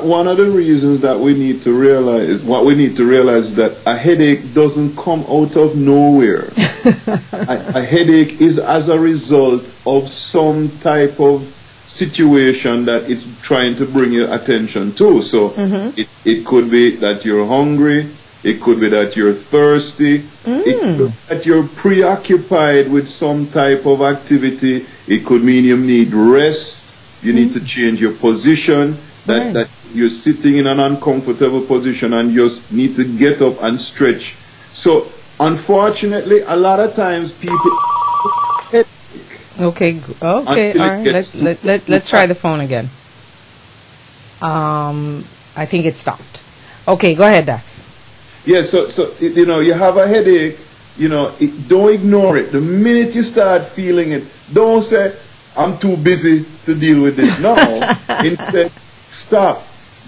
one of the reasons that we need to realize is that a headache doesn't come out of nowhere. A headache is as a result of some type of situation that it's trying to bring your attention to. So it could be that you're hungry. It could be that you're thirsty. It could be that you're preoccupied with some type of activity. It could mean you need rest. You need to change your position, that you're sitting in an uncomfortable position and you just need to get up and stretch. So, unfortunately, a lot of times people... Okay, all right. Let's try the phone again. I think it stopped. Okay, go ahead, Dax. Yeah, so you have a headache, don't ignore it. The minute you start feeling it, don't say, I'm too busy to deal with this now. Instead, stop.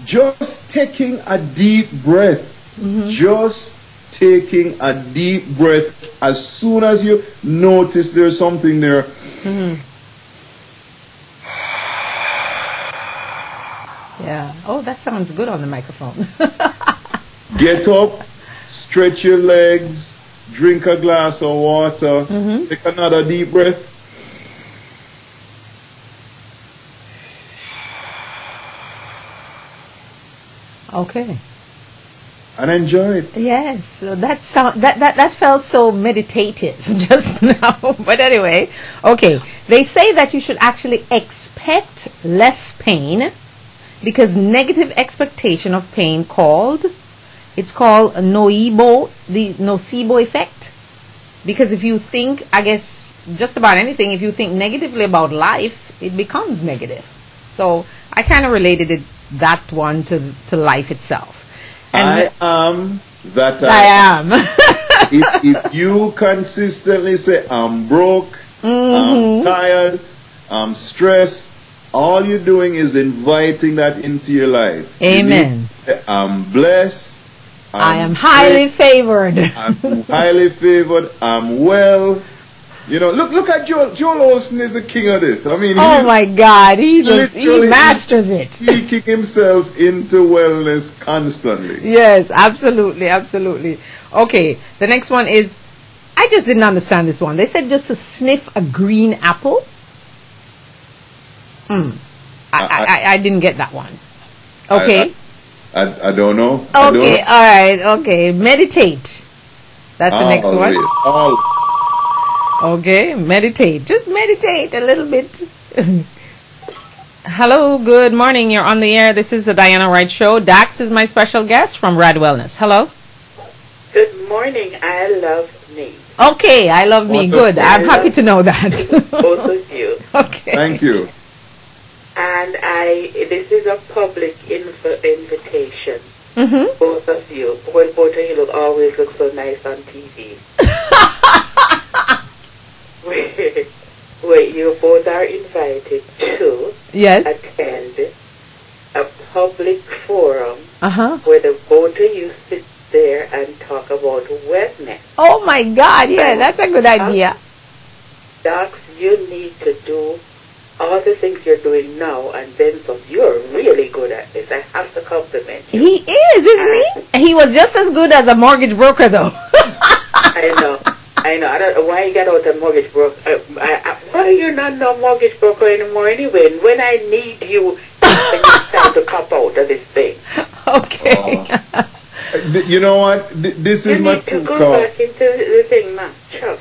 Just taking a deep breath. Just taking a deep breath. As soon as you notice there's something there, yeah. Oh, that sounds good on the microphone. Get up, stretch your legs, drink a glass of water, take another deep breath. Okay. And enjoy it. Yes, so that felt so meditative just now. But anyway, okay. They say that you should actually expect less pain because negative expectation of pain it's called the nocebo effect. Because if you think, I guess, just about anything, if you think negatively about life, it becomes negative. So I kind of related that one to life itself. And I am that I am. if you consistently say, I'm broke, I'm tired, I'm stressed, all you're doing is inviting that into your life. Amen. I'm blessed. I am highly favored. I'm highly favored. I'm well. Look at Joel. Joel Osteen is the king of this. I mean, oh my God, he masters it. Speaking himself into wellness constantly. Yes, absolutely. Okay, the next one is, I just didn't understand this one. They said just to sniff a green apple. I didn't get that one. Okay. I don't know. Okay, all right. Okay, meditate. That's the next one. Okay, meditate. Just meditate a little bit. Hello, good morning. You're on the air. This is the Diana Wright Show. Dax is my special guest from Rad Wellness. Hello. Good morning. I love me. Okay, I love me. Good. I'm happy to know that. Both of you. Okay. Thank you. And this is a public invitation. Both of you. Well, both of you always look so nice on TV. Wait, you both are invited to attend a public forum where the both of you sit there and talk about wellness. Oh my God, yeah, that's a good idea. Docs, you need to do all the things you're doing now and then some. You're really good at this. I have to compliment you. He is, isn't he? He was just as good as a mortgage broker, though. I know. I don't know why you got out a mortgage broker. Why are you not no mortgage broker anymore anyway? And when I need you, it's time to cop out of this thing. Okay. You know what? This is my You need to go call. back into the thing now. Sure.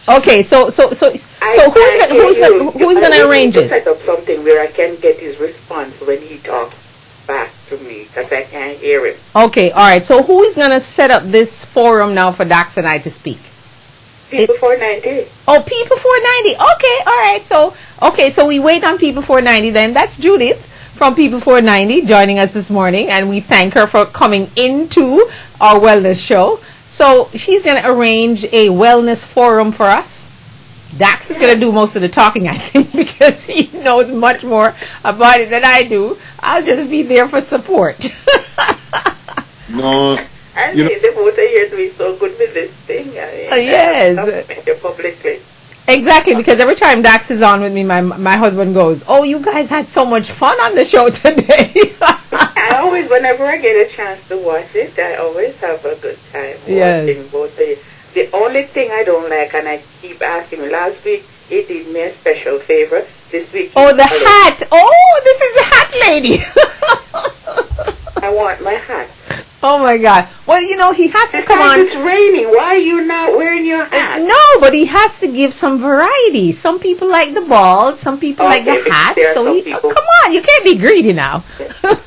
Okay, so who's gonna arrange it? Set up something where I can get his response when he talks back to me because I can't hear him. Okay, all right. So who is gonna set up this forum now for Dax and I to speak? People 490. Oh, People 490. Okay, all right. So we wait on People 490 then. That's Judith from People 490 joining us this morning, and we thank her for coming into our wellness show. So she's going to arrange a wellness forum for us. Dax is going to do most of the talking, I think, because he knows much more about it than I do. I'll just be there for support. No. And You know- the both of you are doing so good with this thing. I mean, Yes. compliment you publicly. Exactly, because every time Dax is on with me, my husband goes, "Oh, you guys had so much fun on the show today." I always, whenever I get a chance to watch it, I always have a good time Yes. watching both of you. The only thing I don't like, and I keep asking you, last week he did me a special favor. This week, Oh, the he- hat. Oh, this is the hat lady. I want my hat. Oh my God. Well, you know, he has to come Because on. it's raining. Why are you not wearing your hat? No, but he has to give some variety. Some people like the bald, some people like the Okay, hat. there are So some he, people- come on, you can't be greedy now.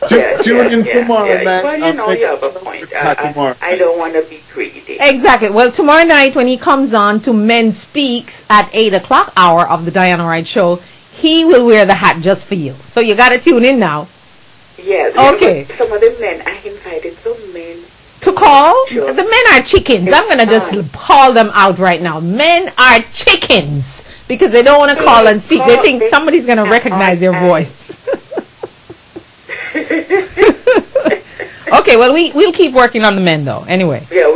Tune in tomorrow night. Well, you know, you have a point. Tomorrow I don't want to be greedy. Exactly. Well, tomorrow night when he comes on to Men Speaks at 8 o'clock hour of the Diana Wright Show, he will wear the hat just for you. So you got to tune in now. Yes. Okay. Some of the men, I invited some men. To call? Sure. The men are chickens. I'm going to just call them out right now. Men are chickens because they don't want to call and speak. They think somebody's going to recognize their voice. Okay, well, we'll keep working on the men, though. Anyway. Yeah,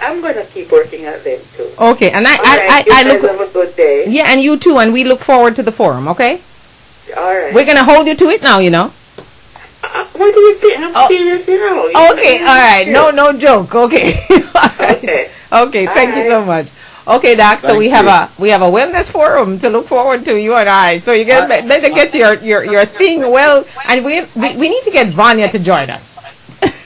I'm going to keep working at them, too. Okay, and All right, I you look... guys have a good day. Yeah, and you too, and we look forward to the forum, okay? All right. We're going to hold you to it now, you know. What do you think? I'm serious, you know. Okay, all right. No joke. Okay. All right. Okay. Okay, thank you so much. Okay, Doc, so Thank we you. have a wellness forum to look forward to, you and I. So you better get your thing well, and we need to get Vanya to join us.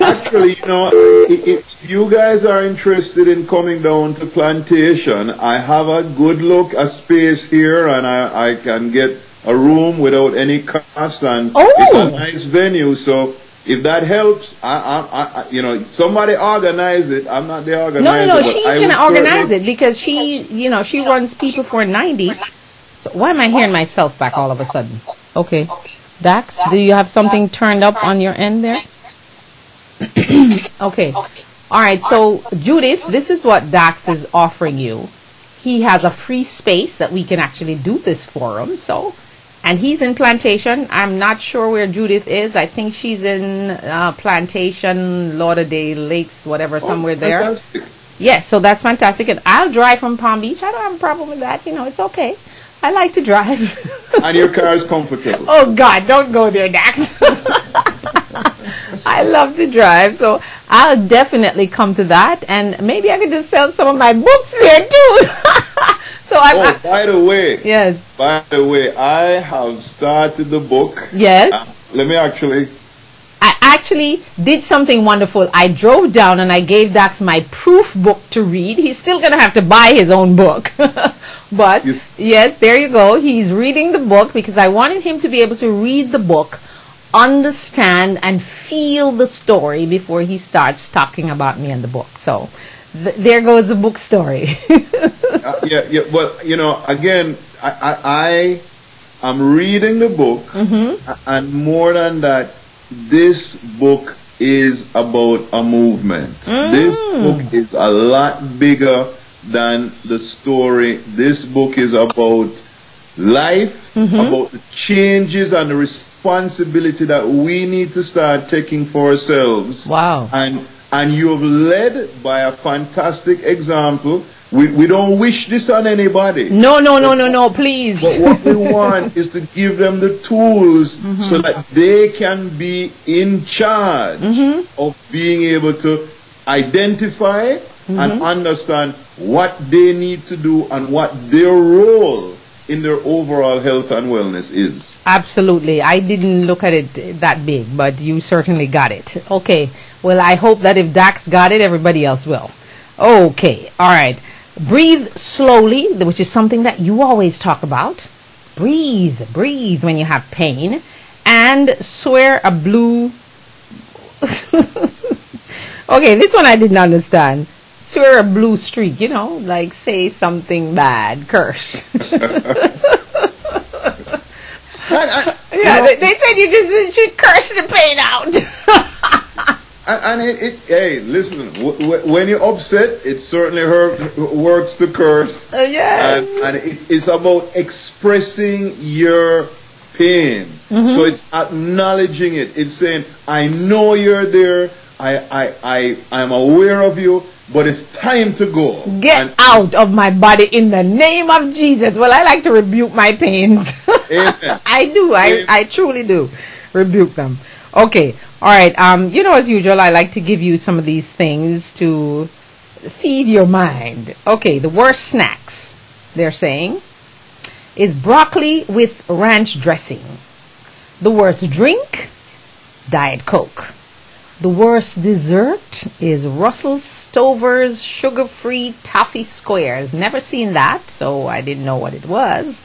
Actually, you know, if you guys are interested in coming down to Plantation, I have a good look, a space here, and I can get a room without any cost, and it's a nice venue. So if that helps, I you know, somebody organize it. I'm not the organizer. No, but she's I going to will organize certainly- it because she runs People 490. So why am I hearing myself back all of a sudden? Okay. Dax, do you have something turned up on your end there? Okay. All right. So, Judith, this is what Dax is offering you. He has a free space that we can actually do this forum. So, and he's in Plantation. I'm not sure where Judith is. I think she's in Plantation, Lauderdale Lakes, whatever, somewhere there. Fantastic. Yes, so that's fantastic. And I'll drive from Palm Beach. I don't have a problem with that. You know, it's okay. I like to drive. And your car is comfortable. Oh, God, don't go there, Dax. I love to drive, so I'll definitely come to that. And maybe I could just sell some of my books there, too. So Oh, by the way, yes, I have started the book. yes. Let me actually. I actually did something wonderful. I drove down and I gave Dax my proof book to read. He's still going to have to buy his own book. But, yes, there you go. He's reading the book because I wanted him to be able to read the book, understand, and feel the story before he starts talking about me in the book. So, there goes the book story. Yeah. Well, you know, again, I am reading the book, and more than that, this book is about a movement. This book is a lot bigger than the story. This book is about life, about the changes and the responsibilities responsibility that we need to start taking for ourselves. Wow. And you have led by a fantastic example. We don't wish this on anybody. No, please. But what we want is to give them the tools so that they can be in charge of being able to identify and understand what they need to do and what their role in their overall health and wellness is. Absolutely. I didn't look at it that big, but you certainly got it. Okay. Well, I hope that if Dax got it, everybody else will. Okay. All right. Breathe slowly, which is something that you always talk about. Breathe when you have pain. And swear a blue... Okay, this one I didn't understand. Swear a blue streak, like say something bad, curse. They said you just should curse the pain out. And hey, listen, when you're upset, it certainly works to curse. Yes. And it's about expressing your pain. So it's acknowledging it. It's saying, I know you're there. I'm aware of you, but it's time to go. Get out of my body in the name of Jesus. Well, I like to rebuke my pains. Amen. I do. I truly do rebuke them. Okay. All right. As usual, I like to give you some of these things to feed your mind. Okay. The worst snacks, they're saying, is broccoli with ranch dressing. The worst drink, Diet Coke. The worst dessert is Russell Stover's sugar-free toffee squares. Never seen that, so I didn't know what it was.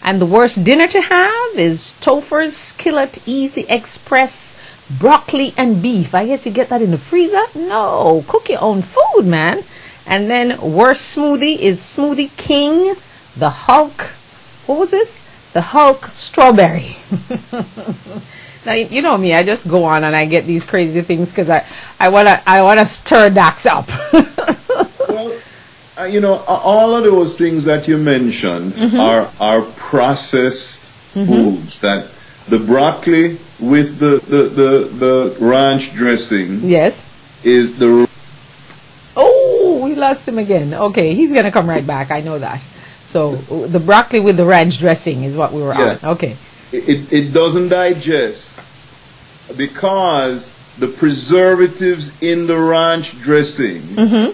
And the worst dinner to have is Topher's Skillet Easy Express broccoli and beef. I guess you get that in the freezer? No, cook your own food, man. And then worst smoothie is Smoothie King, the Hulk. What was this? The Hulk strawberry. Now, you know me, I just go on and I get these crazy things because I wanna stir Dax up. Well, all of those things that you mentioned are processed foods. That the broccoli with the ranch dressing, yes, is the... Oh, we lost him again. Okay, he's gonna come right back. I know that. So the broccoli with the ranch dressing is what we were on. Okay. It doesn't digest because the preservatives in the ranch dressing, the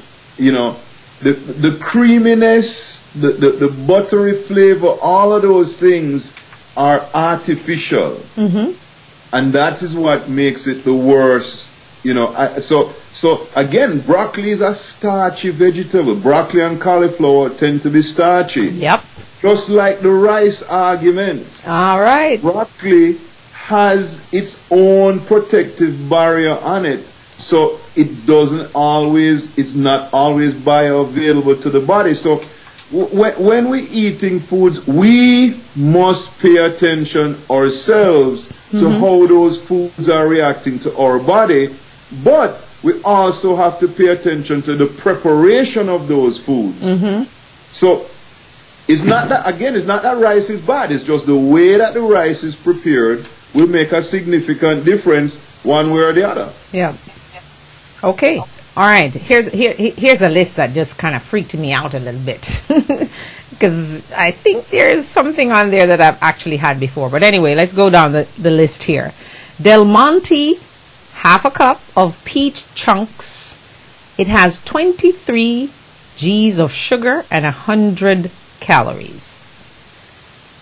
creaminess, the buttery flavor, all of those things are artificial. And that is what makes it the worst. So again, broccoli is a starchy vegetable. Broccoli and cauliflower tend to be starchy. Yep. Just like the rice argument. All right. Broccoli has its own protective barrier on it. So it's not always bioavailable to the body. So when we're eating foods, we must pay attention ourselves to how those foods are reacting to our body. But we also have to pay attention to the preparation of those foods. So it's not that rice is bad. It's just the way that the rice is prepared will make a significant difference one way or the other. Yeah. Okay. All right. Here's a list that just kind of freaked me out a little bit because I think there's something on there that I've actually had before. But anyway, let's go down the list here. Del Monte, half a cup of peach chunks. It has 23 G's of sugar and 100 calories.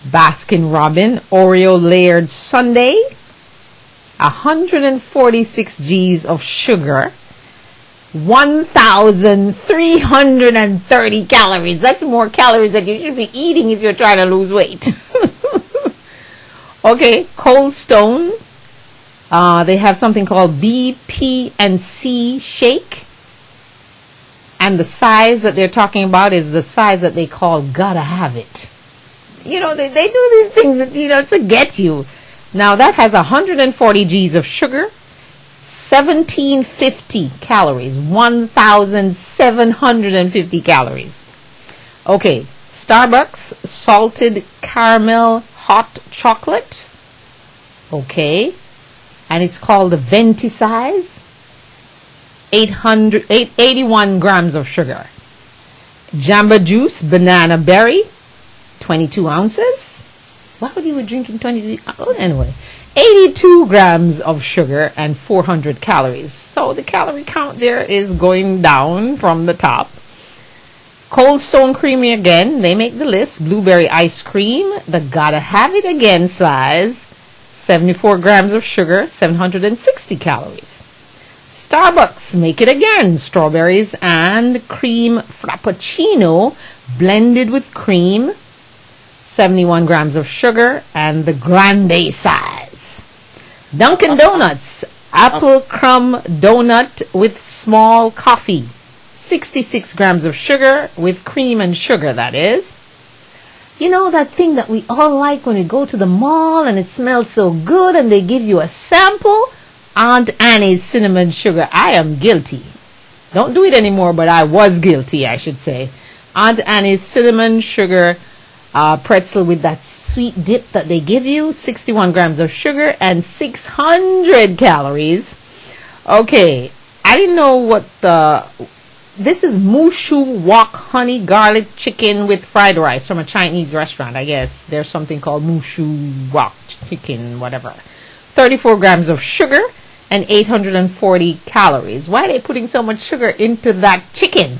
Baskin Robin Oreo layered sundae, 146 G's of sugar, 1,330 calories. That's more calories that you should be eating if you're trying to lose weight. Okay, Cold Stone. They have something called B-P-and-C shake. And the size that they're talking about is the size that they call gotta have it. They do these things, to get you. Now that has 140 G's of sugar, 1,750 calories, 1,750 calories. Okay, Starbucks salted caramel hot chocolate, Okay. And it's called the venti size. 81 grams of sugar. Jamba Juice banana berry, 22 ounces. Why would you be drinking 22? Oh, anyway. 82 grams of sugar and 400 calories. So the calorie count there is going down from the top. Cold Stone Creamery again, they make the list. Blueberry ice cream, the Gotta Have It Again size, 74 grams of sugar, 760 calories. Starbucks, make it again. Strawberries and cream frappuccino blended with cream, 71 grams of sugar, and the grande size. Dunkin' Donuts, apple crumb donut with small coffee, 66 grams of sugar with cream and sugar, that is. You know that thing that we all like when we go to the mall and it smells so good and they give you a sample? Aunt Annie's cinnamon sugar. I am guilty. Don't do it anymore, but I was guilty, I should say. Aunt Annie's cinnamon sugar pretzel with that sweet dip that they give you, 61 grams of sugar and 600 calories. Okay, I didn't know what this is Mushu Wok honey garlic chicken with fried rice from a Chinese restaurant, I guess. There's something called Mushu Wok chicken, whatever. 34 grams of sugar and 840 calories. Why are they putting so much sugar into that chicken?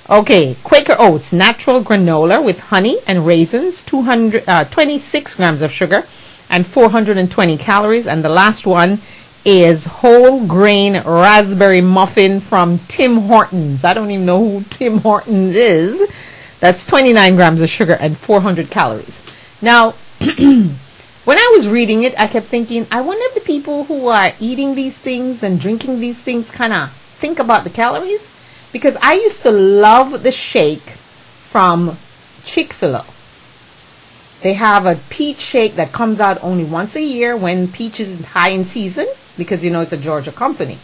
Okay, Quaker Oats natural granola with honey and raisins, 26 grams of sugar and 420 calories. And the last one is whole grain raspberry muffin from Tim Hortons. I don't even know who Tim Hortons is. That's 29 grams of sugar and 400 calories. Now, when I was reading it, I kept thinking, I wonder if the people who are eating these things and drinking these things kind of think about the calories. Because I used to love the shake from Chick-fil-A. They have a peach shake that comes out only once a year when peach is high in season, because you know it's a Georgia company.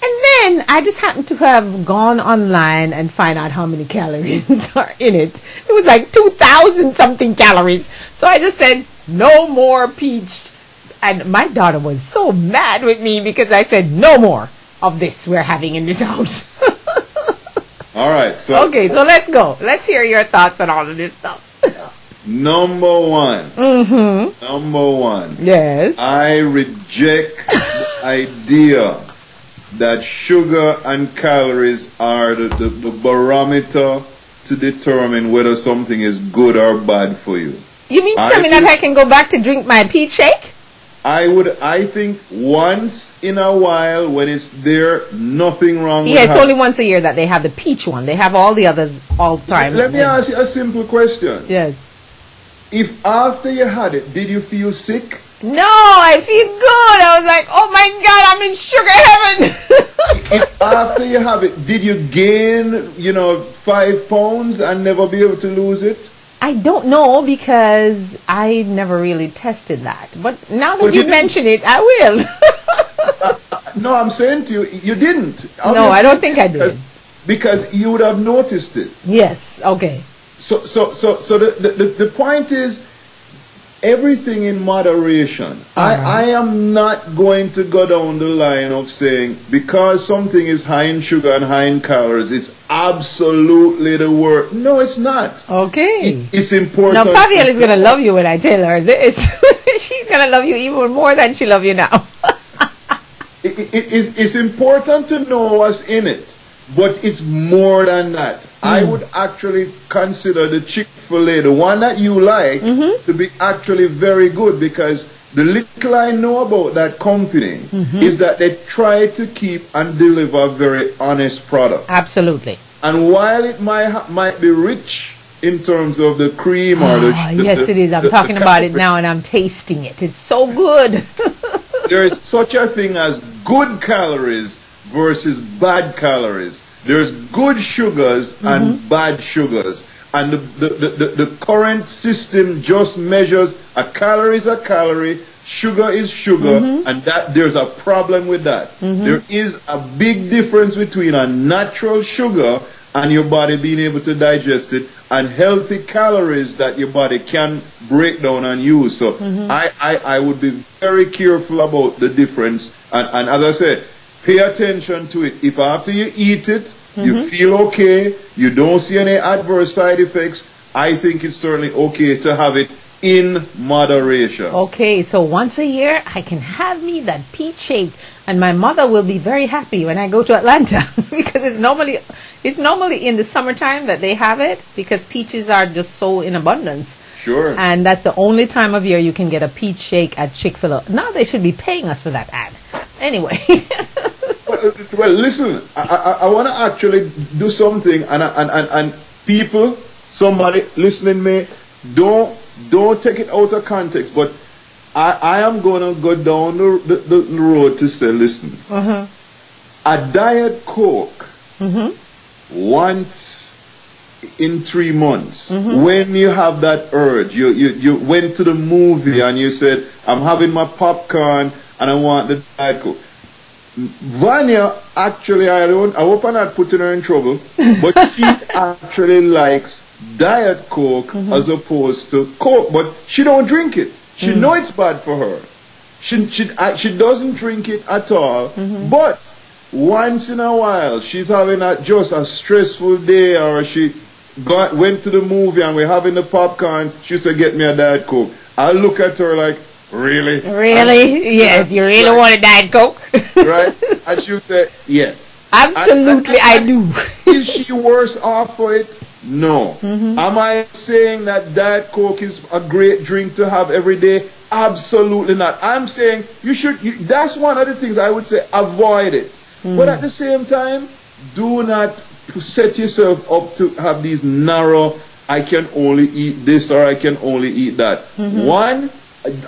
And then I just happened to have gone online and find out how many calories are in it. It was like 2,000 something calories. So I just said, no more peach. And my daughter was so mad with me because I said, no more of this we're having in this house. All right. So let's go. Let's hear your thoughts on all of this stuff. Number one. Mm-hmm. Number one. Yes. I reject the idea that sugar and calories are the barometer to determine whether something is good or bad for you. You mean to tell me that I can go back to drink my peach shake? I think once in a while when it's there, nothing wrong with it. Yeah, it's only once a year that they have the peach one. They have all the others all the time. Let me ask you a simple question. Yes. If after you had it, did you feel sick? No, I feel good. I was like, oh my God, I'm in sugar heaven. If after you have it, did you gain, 5 pounds and never be able to lose it? I don't know because I never really tested that. But now that you mention it, I will. No, I'm saying to you, you didn't. Obviously, no, I don't think I did. Because you would have noticed it. Yes, okay. So the point is, everything in moderation. I am not going to go down the line of saying because something is high in sugar and high in calories, it's absolutely the worst. No, it's not. Okay. It's important. Now, Paviel is going to love you when I tell her this. She's going to love you even more than she loves you now. It's important to know what's in it, but it's more than that. I would actually consider the Chick-fil-A, the one that you like, to be actually very good because the little I know about that company is that they try to keep and deliver a very honest product. Absolutely. And while it might be rich in terms of the cream or yes, it is. I'm talking about it now and I'm tasting it. It's so good. There is such a thing as good calories versus bad calories. There's good sugars and bad sugars. And the current system just measures a calorie is a calorie, sugar is sugar, and that there's a problem with that. There is a big difference between a natural sugar and your body being able to digest it, and healthy calories that your body can break down and use. So I would be very careful about the difference. And as I said, pay attention to it. If after you eat it, you feel okay, you don't see any adverse side effects, I think it's certainly okay to have it in moderation. Okay, so once a year I can have me that peach shake, and my mother will be very happy when I go to Atlanta because it's normally in the summertime that they have it, because peaches are just so in abundance. Sure. And that's the only time of year you can get a peach shake at Chick-fil-A. Now they should be paying us for that ad. Anyway. Well, listen, I want to actually do something, and people, somebody listening may, don't take it out of context, but I am going to go down the road to say, listen, a Diet Coke once in 3 months, when you have that urge, you went to the movie and you said, I'm having my popcorn and I want the Diet Coke. Vanya, actually, I hope I'm not putting her in trouble, but she actually likes Diet Coke as opposed to Coke, but she don't drink it. She know it's bad for her. She doesn't drink it at all, but once in a while, she's having just a stressful day, or she went to the movie and we're having the popcorn, she said, get me a Diet Coke. I look at her like, really? Really? Yes, you really want a Diet Coke? Right? And she'll say, yes. Absolutely, I do. Is she worse off for it? No. Am I saying that Diet Coke is a great drink to have every day? Absolutely not. I'm saying that's one of the things I would say, avoid it. But at the same time, do not set yourself up to have these narrow, I can only eat this or I can only eat that. One,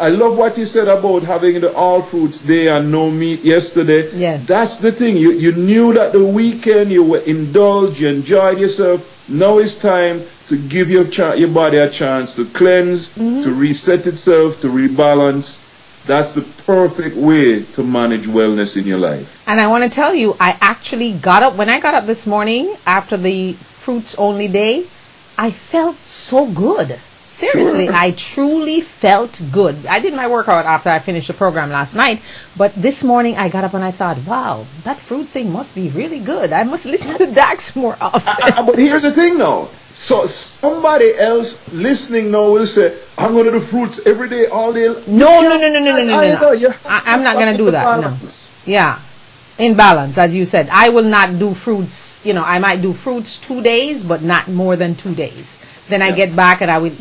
I love what you said about having the all fruits day and no meat yesterday. Yes. That's the thing. You knew that the weekend you were indulged, you enjoyed yourself. Now it's time to give your body a chance to cleanse, to reset itself, to rebalance. That's the perfect way to manage wellness in your life. And I want to tell you, I actually got up, when I got up this morning after the fruits only day, I felt so good. Seriously, Sure. I truly felt good. I did my workout after I finished the program last night, but this morning I got up and I thought, wow, that fruit thing must be really good. I must listen to Dax more often. But here's the thing now. So somebody else listening now will say, I'm going to do fruits every day, all day. No. You have I'm not going to do find that. the No. balance. Yeah. In balance, as you said. I will not do fruits, I might do fruits 2 days, but not more than 2 days. Then I get back and I will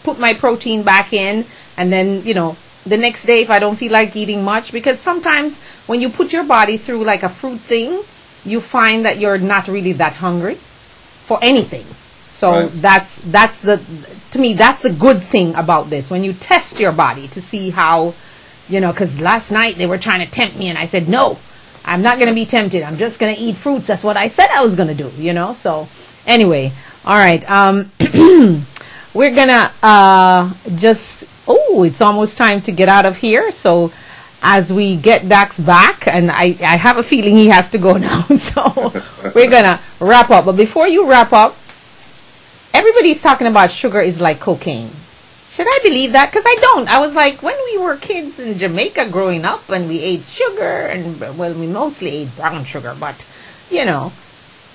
put my protein back in, and then, the next day if I don't feel like eating much, because sometimes when you put your body through like a fruit thing, you find that you're not really that hungry for anything. So Right. that's to me, that's a good thing about this. When you test your body to see how, because last night they were trying to tempt me and I said, no, I'm not going to be tempted. I'm just going to eat fruits. That's what I said I was going to do, So anyway, all right. We're going to it's almost time to get out of here. So as we get Dax back, and I have a feeling he has to go now. So we're going to wrap up. But before you wrap up, everybody's talking about sugar is like cocaine. Should I believe that? Because I don't. I was like, when we were kids in Jamaica growing up and we ate sugar, and we mostly ate brown sugar, but, No.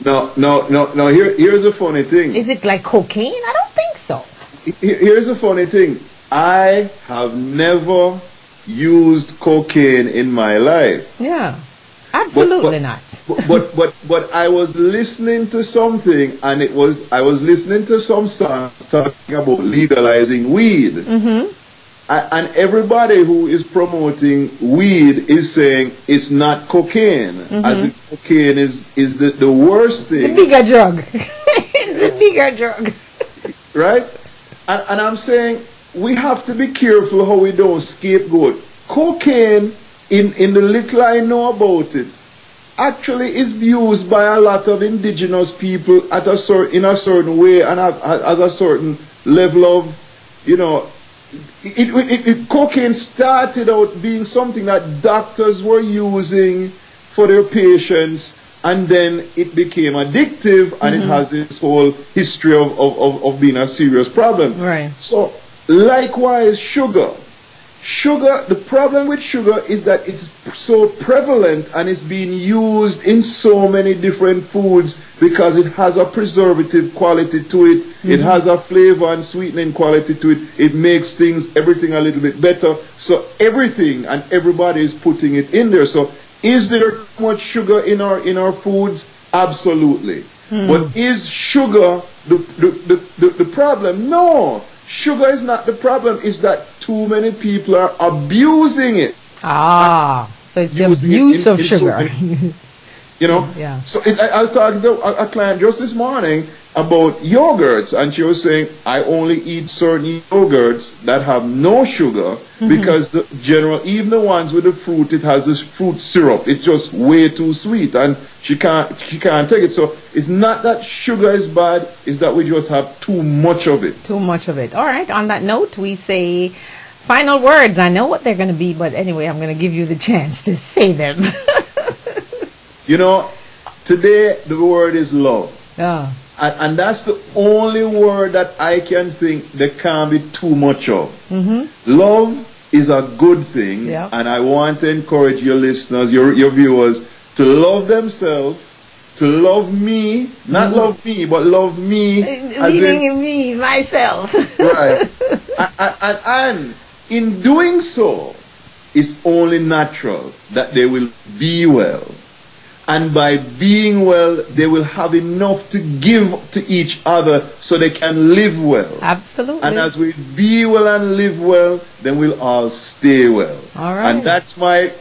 Here's a funny thing. Is it like cocaine? I don't think so. Here's a funny thing. I have never used cocaine in my life. Yeah. Absolutely not. But I was listening to something, and I was listening to some songs talking about legalizing weed. And everybody who is promoting weed is saying it's not cocaine, as if cocaine is the worst thing. The bigger drug. It's a bigger drug. Right? And I'm saying we have to be careful how we don't scapegoat. Cocaine, in the little I know about it, actually is used by a lot of indigenous people in a certain way and as a certain level of, cocaine started out being something that doctors were using for their patients, and then it became addictive, and it has this whole history of being a serious problem. Right. So likewise, sugar. Sugar, the problem with sugar is that it's so prevalent and it's being used in so many different foods because it has a preservative quality to it. It has a flavor and sweetening quality to it. It makes everything a little bit better. So everything and everybody is putting it in there. So is there too much sugar in our foods? Absolutely. But is sugar the problem? No. Sugar is not the problem. It's that too many people are abusing it. So it's the abuse of sugar. You know? Yeah. So I was talking to a client just this morning about yogurts, and she was saying, I only eat certain yogurts that have no sugar because even the ones with the fruit, it has this fruit syrup. It's just way too sweet, and she can't take it. So it's not that sugar is bad, it's that we just have too much of it. Too much of it. All right. On that note, we say final words. I know what they're going to be, but anyway, I'm going to give you the chance to say them. You know, today the word is love. Yeah. And that's the only word that I can think there can't be too much of. Love is a good thing, and I want to encourage your listeners, your viewers, to love themselves, to love me, not love me, but love me. Meaning me, myself. Right. And in doing so, it's only natural that they will be well. And by being well, they will have enough to give to each other so they can live well. Absolutely. And as we be well and live well, then we'll all stay well. All right. And that's my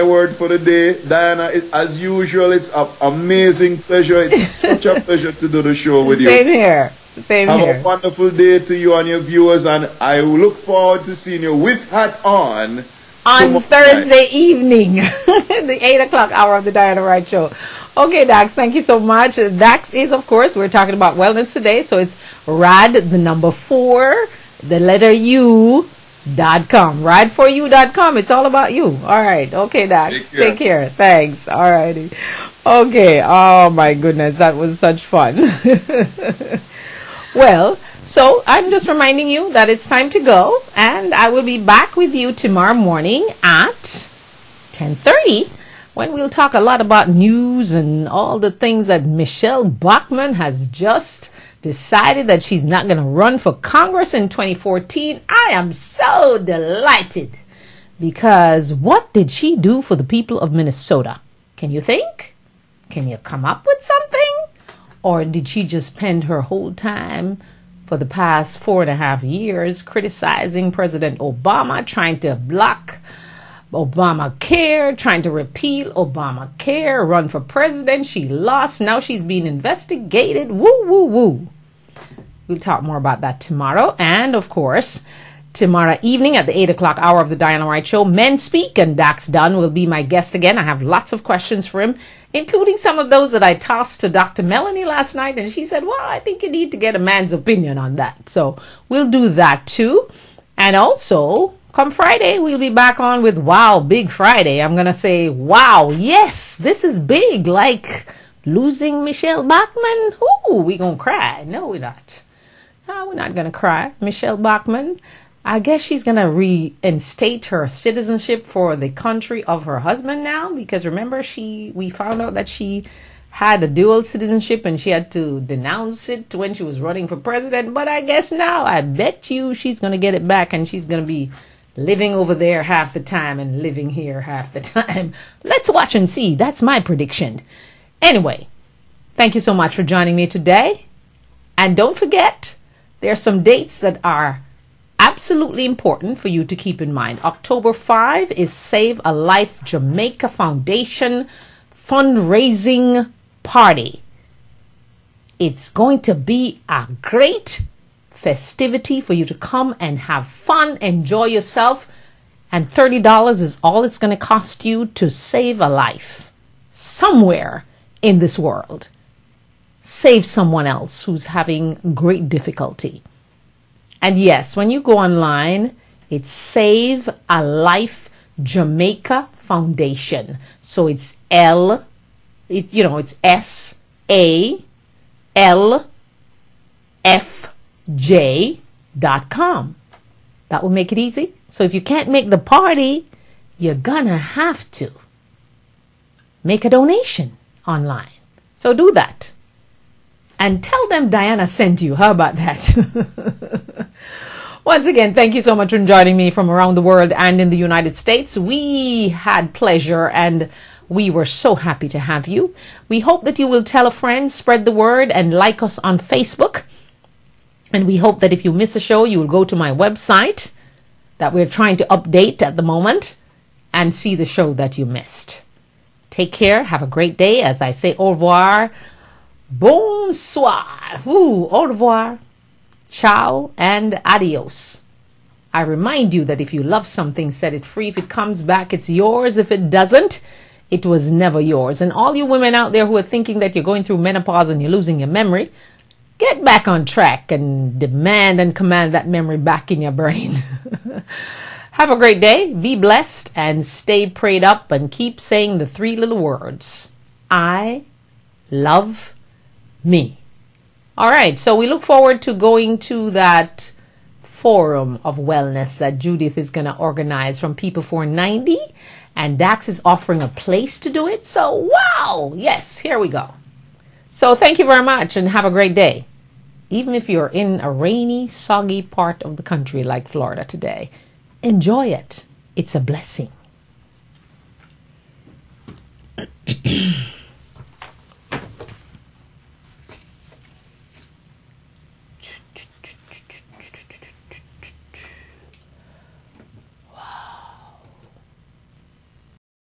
word for the day. Diana, as usual, it's an amazing pleasure. It's such a pleasure to do the show with you. Same here. Same Have here. a wonderful day to you and your viewers, and I look forward to seeing you with hat on Thursday evening, the 8 o'clock hour of the Diana Wright Show. Okay, Dax, thank you so much. Dax is, of course, we're talking about wellness today, so it's RAD, the number 4, the letter U.com. RAD4U.com. It's all about you. All right. Okay, Dax. Take care. Thanks. All righty. Okay. Oh, my goodness. That was such fun. Well, so I'm just reminding you that it's time to go, and I will be back with you tomorrow morning at 10:30 when we'll talk a lot about news and all the things that Michelle Bachmann has just decided that she's not going to run for Congress in 2014. I am so delighted because what did she do for the people of Minnesota? Can you think? Can you come up with something? Or did she just spend her whole time for the past 4.5 years criticizing President Obama, trying to block Obamacare, trying to repeal Obamacare, run for president? She lost. Now she's being investigated. Woo, woo, woo. We'll talk more about that tomorrow. And, of course, tomorrow evening at the 8 o'clock hour of the Diana Wright Show, Men Speak, and Dax Dunn will be my guest again. I have lots of questions for him, including some of those that I tossed to Dr. Melanie last night, and she said, well, I think you need to get a man's opinion on that. So we'll do that too. And also, come Friday, we'll be back on with Wow, Big Friday. I'm going to say, wow, yes, this is big, like losing Michelle Bachmann. Ooh, we going to cry. No, we're not. No, we're not going to cry. Michelle Bachmann, I guess she's going to reinstate her citizenship for the country of her husband now, because remember, we found out that she had a dual citizenship and she had to denounce it when she was running for president. But I guess now, I bet you she's going to get it back, and she's going to be living over there half the time and living here half the time. Let's watch and see. That's my prediction. Anyway, thank you so much for joining me today. And don't forget, there are some dates that are absolutely important for you to keep in mind. October 5 is Save a Life Jamaica Foundation fundraising party. It's going to be a great festivity for you to come and have fun, enjoy yourself, and $30 is all it's going to cost you to save a life somewhere in this world. Save someone else who's having great difficulty. And yes, when you go online, it's Save a Life Jamaica Foundation. So it's it's SALFJ.com. That will make it easy. So if you can't make the party, you're gonna have to make a donation online. So do that. And tell them Diana sent you. How about that? Once again, thank you so much for joining me from around the world and in the United States. We had pleasure and we were so happy to have you. We hope that you will tell a friend, spread the word, and like us on Facebook. And we hope that if you miss a show, you will go to my website that we're trying to update at the moment and see the show that you missed. Take care. Have a great day. As I say, au revoir. Bonsoir. Au revoir. Ciao and adios. I remind you that if you love something, set it free. If it comes back, it's yours. If it doesn't, it was never yours. And all you women out there who are thinking that you're going through menopause and you're losing your memory, get back on track and demand and command that memory back in your brain. Have a great day. Be blessed and stay prayed up and keep saying the 3 little words. I love me. All right. So we look forward to going to that forum of wellness that Judith is going to organize from People 490. And Dax is offering a place to do it. So, wow. Yes, here we go. So thank you very much and have a great day. Even if you're in a rainy, soggy part of the country like Florida today, enjoy it. It's a blessing.